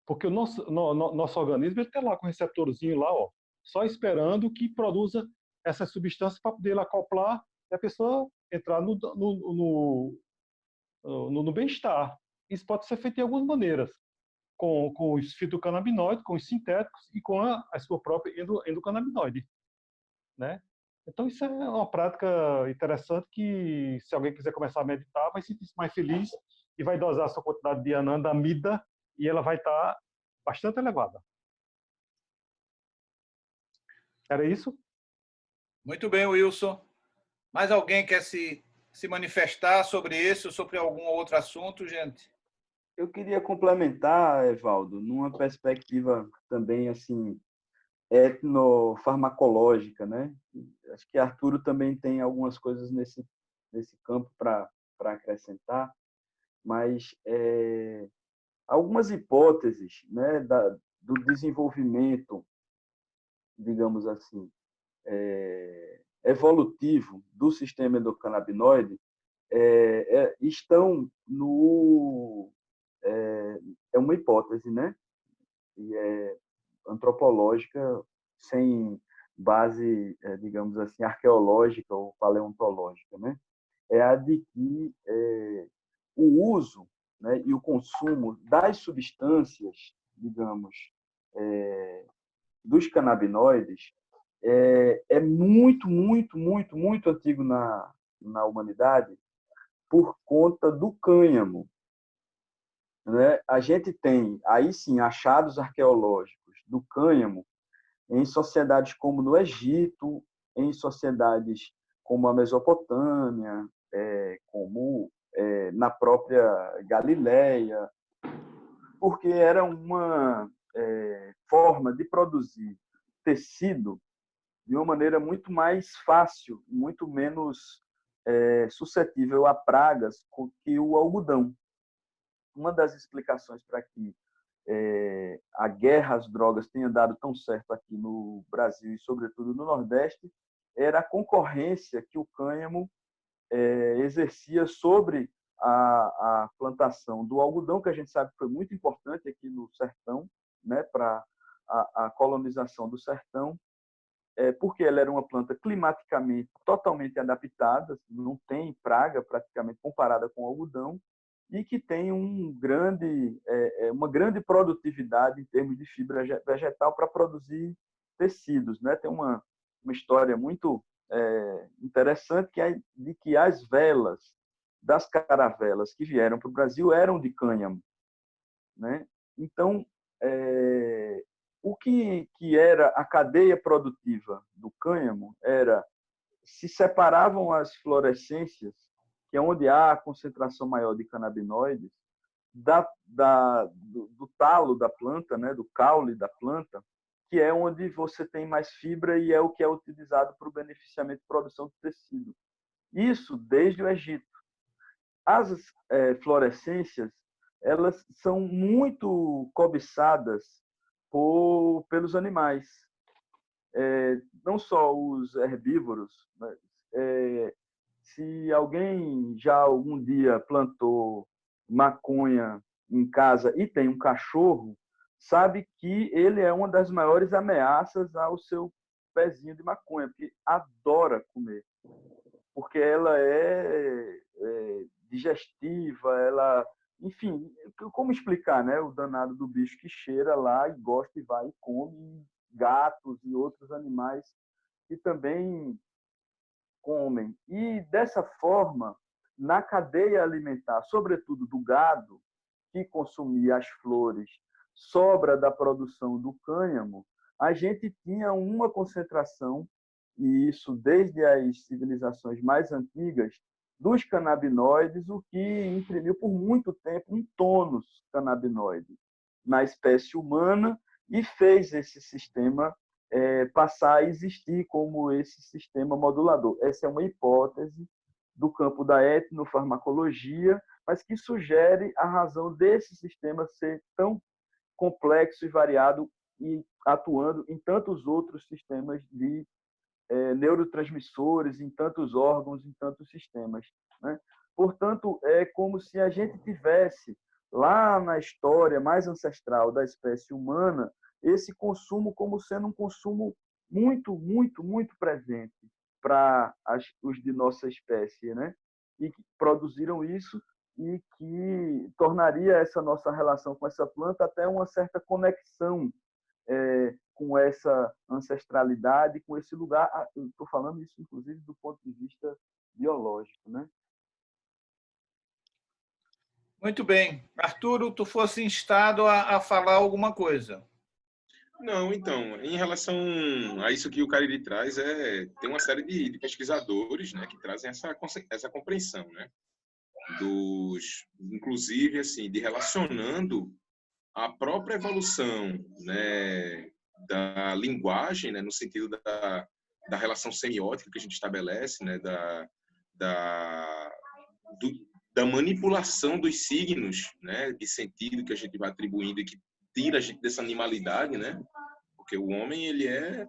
porque o nosso organismo ele está lá com o receptorzinho lá, ó, só esperando que produza essa substância para poder acoplar e a pessoa entrar no bem-estar. Isso pode ser feito de algumas maneiras, com os fitocannabinoides, com os sintéticos e com a sua própria endocannabinoide, né? Então isso é uma prática interessante que, se alguém quiser começar a meditar, vai se sentir mais feliz e vai dosar a sua quantidade de anandamida e ela vai estar bastante elevada. Era isso? Muito bem, Wilson. Mais alguém quer se manifestar sobre esse ou sobre algum outro assunto, gente? Eu queria complementar, Evaldo, numa perspectiva também assim etnofarmacológica, né? Acho que Arturo também tem algumas coisas nesse campo para acrescentar, mas algumas hipóteses, né, do desenvolvimento, digamos assim, evolutivo do sistema endocannabinoide estão no é uma hipótese, né? E é antropológica, sem base, digamos assim, arqueológica ou paleontológica, né? É a de que o uso, né, e o consumo das substâncias, digamos, dos canabinoides é muito, muito, muito, muito antigo na humanidade por conta do cânhamo, né? A gente tem, aí sim, achados arqueológicos do cânhamo em sociedades como no Egito, em sociedades como a Mesopotâmia, como na própria Galileia, porque era uma forma de produzir tecido de uma maneira muito mais fácil, muito menos suscetível a pragas que o algodão. Uma das explicações para que a guerra às drogas tenha dado tão certo aqui no Brasil e, sobretudo, no Nordeste, era a concorrência que o cânhamo exercia sobre a plantação do algodão, que a gente sabe que foi muito importante aqui no sertão, né, para a colonização do sertão, porque ela era uma planta climaticamente totalmente adaptada, não tem praga praticamente comparada com o algodão, e que tem uma grande produtividade em termos de fibra vegetal para produzir tecidos, né? Tem uma história muito interessante que é de que as velas das caravelas que vieram para o Brasil eram de cânhamo, né? Então, o que era a cadeia produtiva do cânhamo se separavam as fluorescências, que é onde há a concentração maior de canabinoides, do talo da planta, né, do caule da planta, que é onde você tem mais fibra e é o que é utilizado para o beneficiamento e produção de tecido. Isso desde o Egito. As florescências, elas são muito cobiçadas pelos animais. Não só os herbívoros, mas se alguém já algum dia plantou maconha em casa e tem um cachorro, sabe que ele é uma das maiores ameaças ao seu pezinho de maconha, porque adora comer. Porque ela é digestiva, ela... Enfim, como explicar, né? O danado do bicho que cheira lá e gosta e vai e come, gatos e outros animais que também comem. E, dessa forma, na cadeia alimentar, sobretudo do gado, que consumia as flores, sobra da produção do cânhamo, a gente tinha uma concentração, e isso desde as civilizações mais antigas, dos canabinoides, o que imprimiu por muito tempo um tônus canabinoide na espécie humana e fez esse sistema passar a existir como esse sistema modulador. Essa é uma hipótese do campo da etnofarmacologia, mas que sugere a razão desse sistema ser tão complexo e variado e atuando em tantos outros sistemas de neurotransmissores, em tantos órgãos, em tantos sistemas, né? Portanto, é como se a gente tivesse, lá na história mais ancestral da espécie humana, esse consumo como sendo um consumo muito, muito, muito presente para os de nossa espécie, né? E que produziram isso e que tornaria essa nossa relação com essa planta até uma certa conexão com essa ancestralidade, com esse lugar. Eu estou falando isso, inclusive, do ponto de vista biológico, né? Muito bem. Arturo, tu fosse instado a falar alguma coisa. Não, então, em relação a isso que o Cariri traz, tem uma série de pesquisadores, né, que trazem essa compreensão, né, inclusive, assim, de relacionando a própria evolução, né, da linguagem, né, no sentido da relação semiótica que a gente estabelece, né, da manipulação dos signos, né, de sentido que a gente vai atribuindo e que tira a gente dessa animalidade, né, porque o homem, ele é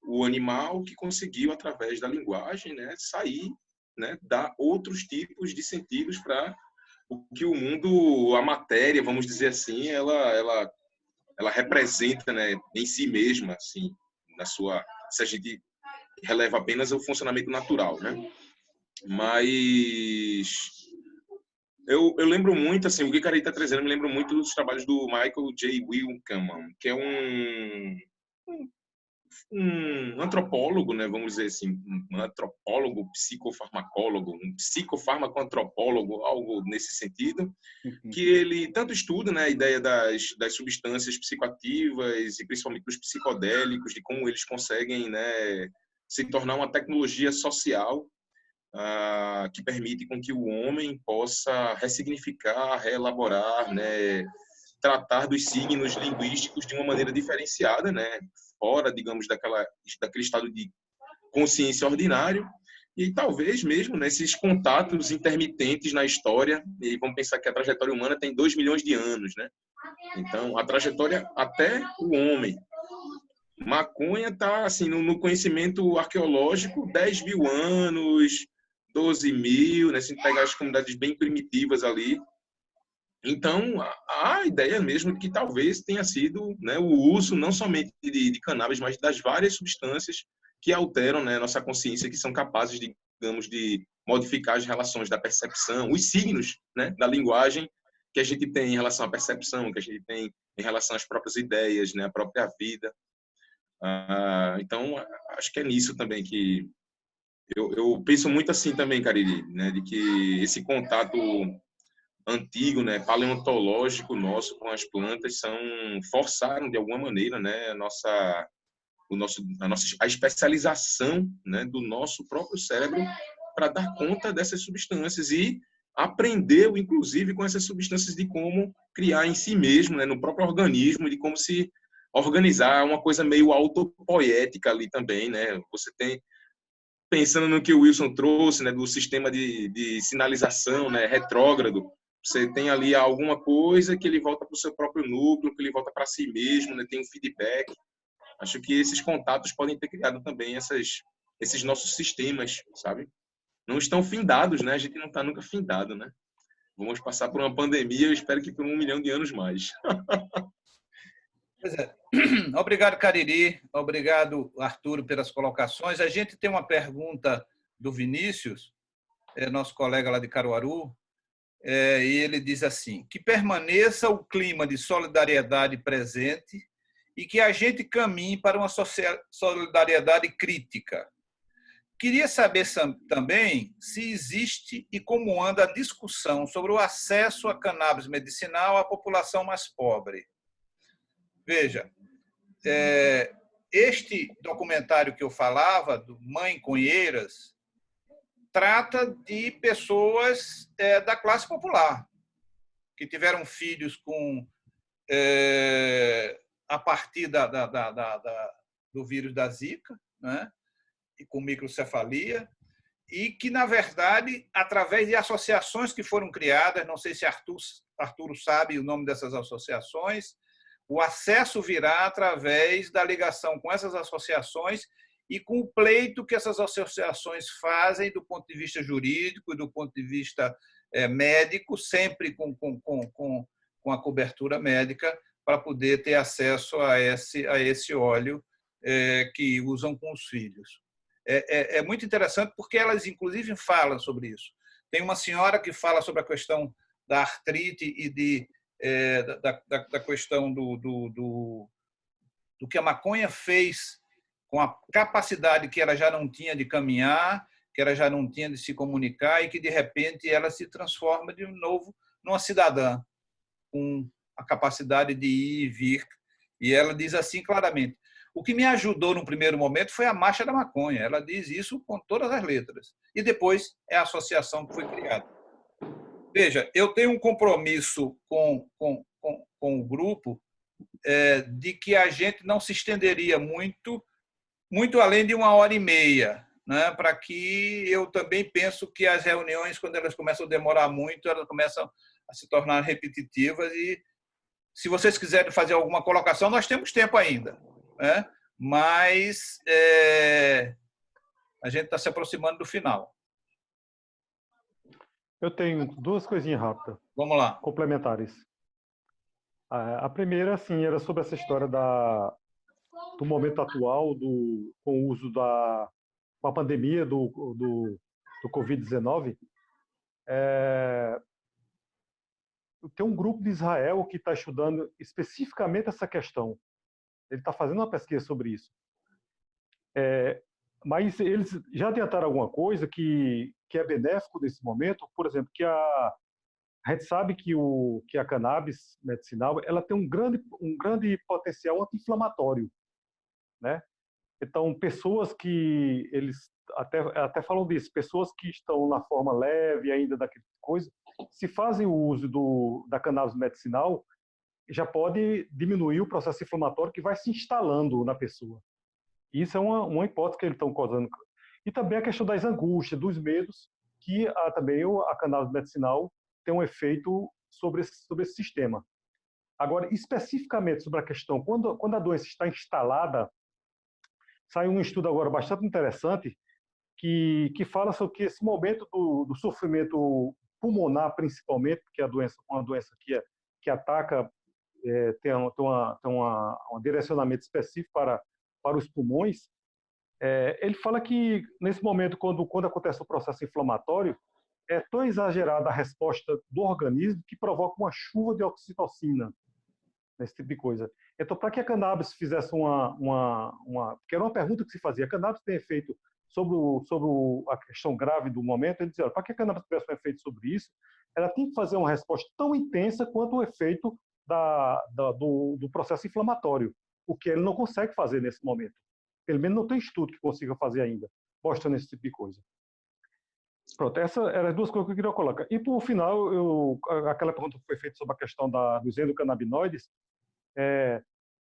o animal que conseguiu, através da linguagem, né, sair, né, dar outros tipos de sentidos para o que o mundo, a matéria, vamos dizer assim, ela representa, né, em si mesma, assim, se a gente releva apenas o funcionamento natural, né? Mas eu lembro muito, assim, o que o Cariri está trazendo, me lembro muito dos trabalhos do Michael J. Wilkelman, que é um antropólogo, né, vamos dizer assim, um antropólogo, psicofarmacólogo, um psicofarmacoantropólogo, algo nesse sentido, que ele tanto estuda, né, a ideia das substâncias psicoativas e principalmente dos psicodélicos, de como eles conseguem, né, se tornar uma tecnologia social que permite com que o homem possa ressignificar, reelaborar, né, tratar dos signos linguísticos de uma maneira diferenciada, né, fora, digamos, daquele estado de consciência ordinário, e talvez mesmo nesses contatos intermitentes na história, e vamos pensar que a trajetória humana tem 2 milhões de anos, né? Então, a trajetória até o homem. Maconha está, assim, no conhecimento arqueológico, 10 mil anos, 12 mil, né? Se a gente pegar as comunidades bem primitivas ali. Então, a ideia mesmo que talvez tenha sido, né, o uso não somente de cannabis, mas das várias substâncias que alteram, né, nossa consciência, que são capazes, digamos, de modificar as relações da percepção, os signos, né, da linguagem que a gente tem em relação à percepção, que a gente tem em relação às próprias ideias, né, à própria vida. Então, acho que é nisso também que eu penso muito assim também, Cariri, né, de que esse contato antigo, né, paleontológico nosso com as plantas forçaram de alguma maneira, né, a especialização, né, do nosso próprio cérebro para dar conta dessas substâncias e aprendeu, inclusive, com essas substâncias de como criar em si mesmo, né, no próprio organismo, de como se organizar, uma coisa meio autopoética ali também, né? Você tem pensando no que o Wilson trouxe, né, do sistema de sinalização, né, retrógrado, você tem ali alguma coisa que ele volta para o seu próprio núcleo, que ele volta para si mesmo, né, tem um feedback. Acho que esses contatos podem ter criado também esses nossos sistemas, sabe? Não estão findados, né? A gente não está nunca findado, né? Vamos passar por uma pandemia, eu espero que por 1 milhão de anos mais. Pois é. Obrigado, Cariri. Obrigado, Arturo, pelas colocações. A gente tem uma pergunta do Vinícius, nosso colega lá de Caruaru, e ele diz assim: que permaneça o clima de solidariedade presente e que a gente caminhe para uma solidariedade crítica. Queria saber também se existe e como anda a discussão sobre o acesso a cannabis medicinal à população mais pobre. Veja, este documentário que eu falava, do Mãe Conheiras, trata de pessoas da classe popular, que tiveram filhos a partir do vírus da Zika, né? E com microcefalia, e que, na verdade, através de associações que foram criadas, não sei se Arturo sabe o nome dessas associações, o acesso virá através da ligação com essas associações e com o pleito que essas associações fazem do ponto de vista jurídico e do ponto de vista médico, sempre com a cobertura médica, para poder ter acesso a esse óleo que usam com os filhos. É muito interessante porque elas, inclusive, falam sobre isso. Tem uma senhora que fala sobre a questão da artrite e da questão do que a maconha fez com a capacidade que ela já não tinha de caminhar, que ela já não tinha de se comunicar e que, de repente, ela se transforma de novo numa cidadã com a capacidade de ir e vir. E ela diz assim claramente: o que me ajudou no primeiro momento foi a Marcha da Maconha. Ela diz isso com todas as letras. E depois é a associação que foi criada. Veja, eu tenho um compromisso com o grupo de que a gente não se estenderia muito além de 1h30, né? Para que eu também penso que as reuniões, quando elas começam a demorar muito, elas começam a se tornar repetitivas. E se vocês quiserem fazer alguma colocação, nós temos tempo ainda, né? Mas a gente está se aproximando do final. Eu tenho 2 coisinhas rápidas. Vamos lá. Complementares. A primeira, assim, era sobre essa história do momento atual, com o uso com a pandemia do Covid-19. Tem um grupo de Israel que está estudando especificamente essa questão. Ele está fazendo uma pesquisa sobre isso. Mas eles já adiantaram alguma coisa que é benéfico nesse momento. Por exemplo, que a gente sabe que a cannabis medicinal ela tem um grande potencial anti-inflamatório, né? Então, pessoas que eles até falam disso, pessoas que estão na forma leve ainda daquela coisa, se fazem o uso da cannabis medicinal, já pode diminuir o processo inflamatório que vai se instalando na pessoa. Isso é uma hipótese que eles estão causando. E também a questão das angústias, dos medos, que também a cannabis medicinal tem um efeito sobre esse sistema. Agora, especificamente sobre a questão, quando a doença está instalada, saiu um estudo agora bastante interessante que fala sobre que esse momento do sofrimento pulmonar, principalmente, porque é uma doença que ataca, tem um direcionamento específico para os pulmões. Ele fala que, nesse momento, quando acontece o processo inflamatório, é tão exagerada a resposta do organismo que provoca uma chuva de oxitocina, esse tipo de coisa. Então, para que a cannabis fizesse que era uma pergunta que se fazia, a cannabis tem efeito sobre a questão grave do momento, ele dizia, para que a cannabis tivesse um efeito sobre isso, ela tem que fazer uma resposta tão intensa quanto o efeito do processo inflamatório, o que ele não consegue fazer nesse momento. Pelo menos não tem estudo que consiga fazer ainda, mostrando esse tipo de coisa. Pronto, essas eram as 2 coisas que eu queria colocar. E, por final, aquela pergunta que foi feita sobre a questão dos endocannabinoides,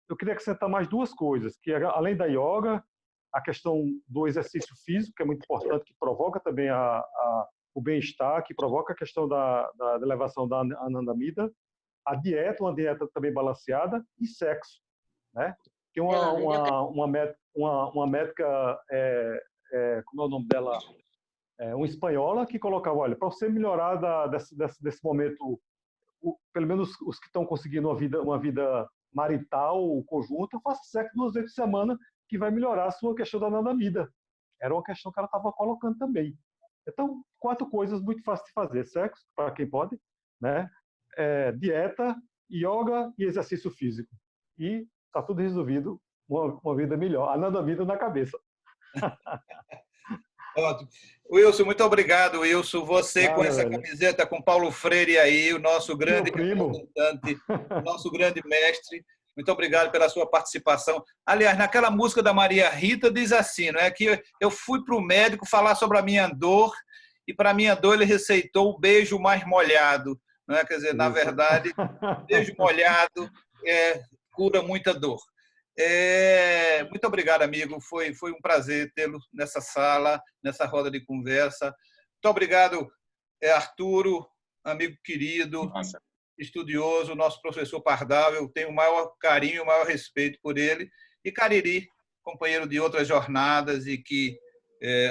eu queria acrescentar mais 2 coisas, que além da yoga, a questão do exercício físico, que é muito importante, que provoca também o bem-estar, que provoca a questão da elevação da anandamida, a dieta, uma dieta também balanceada, e sexo, né? Tem uma médica, como é o nome dela? Uma espanhola que colocava, olha, para você melhorar desse momento, pelo menos os que estão conseguindo uma vida marital conjunta, faça sexo 2 vezes por semana, que vai melhorar a sua questão da anandamida. Era uma questão que ela estava colocando também. Então, 4 coisas muito fáceis de fazer: sexo, para quem pode, né? Dieta, yoga e exercício físico. E está tudo resolvido, uma vida melhor. Anandamida na cabeça. Ótimo. Wilson, muito obrigado, Wilson. Você com essa camiseta com Paulo Freire aí, o nosso grande representante, o nosso grande mestre. Muito obrigado pela sua participação. Aliás, naquela música da Maria Rita diz assim, não é, que eu fui para o médico falar sobre a minha dor e para a minha dor ele receitou o beijo mais molhado. Não é? Quer dizer, na verdade, beijo molhado cura muita dor. Muito obrigado, amigo. Foi um prazer tê-lo nessa sala, nessa roda de conversa. Muito obrigado, Arturo, amigo querido, Nossa. Estudioso, nosso professor Pardal. Eu tenho o maior carinho, o maior respeito por ele. E Cariri, companheiro de outras jornadas e que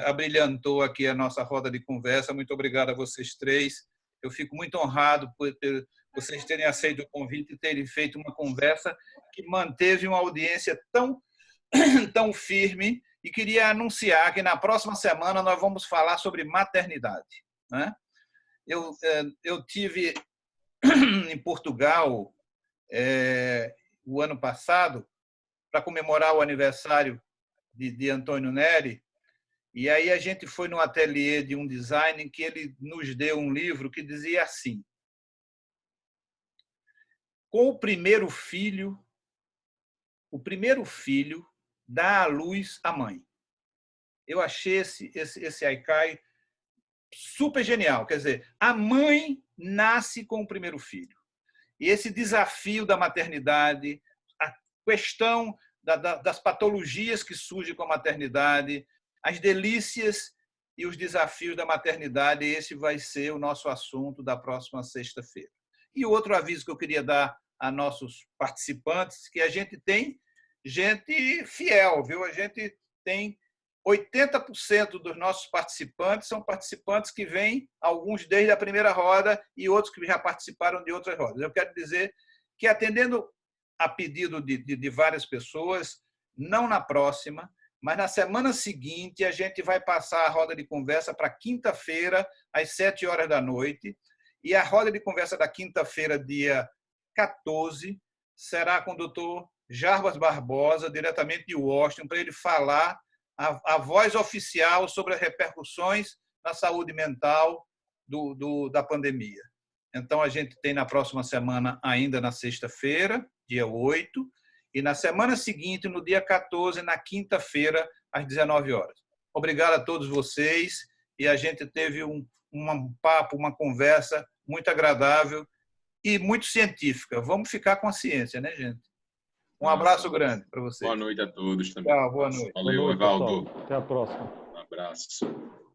abrilhantou aqui a nossa roda de conversa. Muito obrigado a vocês 3. Eu fico muito honrado por vocês terem aceito o convite e terem feito uma conversa que manteve uma audiência tão firme, e queria anunciar que na próxima semana nós vamos falar sobre maternidade, né? Eu tive em Portugal o ano passado para comemorar o aniversário de Antônio Neri, e aí a gente foi no ateliê de um design que ele nos deu um livro que dizia assim: com o primeiro filho dá à luz a mãe. Eu achei esse haikai super genial. Quer dizer, a mãe nasce com o primeiro filho. E esse desafio da maternidade, a questão das patologias que surgem com a maternidade, as delícias e os desafios da maternidade, esse vai ser o nosso assunto da próxima sexta-feira. E outro aviso que eu queria dar a nossos participantes, que a gente tem gente fiel, viu? A gente tem 80% dos nossos participantes são participantes que vêm, alguns desde a primeira roda e outros que já participaram de outras rodas. Eu quero dizer que, atendendo a pedido de várias pessoas, não na próxima, mas na semana seguinte, a gente vai passar a roda de conversa para quinta-feira, às 19h. E a roda de conversa da quinta-feira, dia 14, será com o doutor Jarbas Barbosa, diretamente de Washington, para ele falar a voz oficial sobre as repercussões na saúde mental da pandemia. Então, a gente tem na próxima semana, ainda na sexta-feira, dia 8, e na semana seguinte, no dia 14, na quinta-feira, às 19h. Obrigado a todos vocês, e a gente teve um papo, uma conversa muito agradável e muito científica. Vamos ficar com a ciência, né, gente? Um abraço grande para vocês. Boa noite a todos também. Tchau, boa noite. Valeu, boa noite, Evaldo. pessoal. Até a próxima. Um abraço.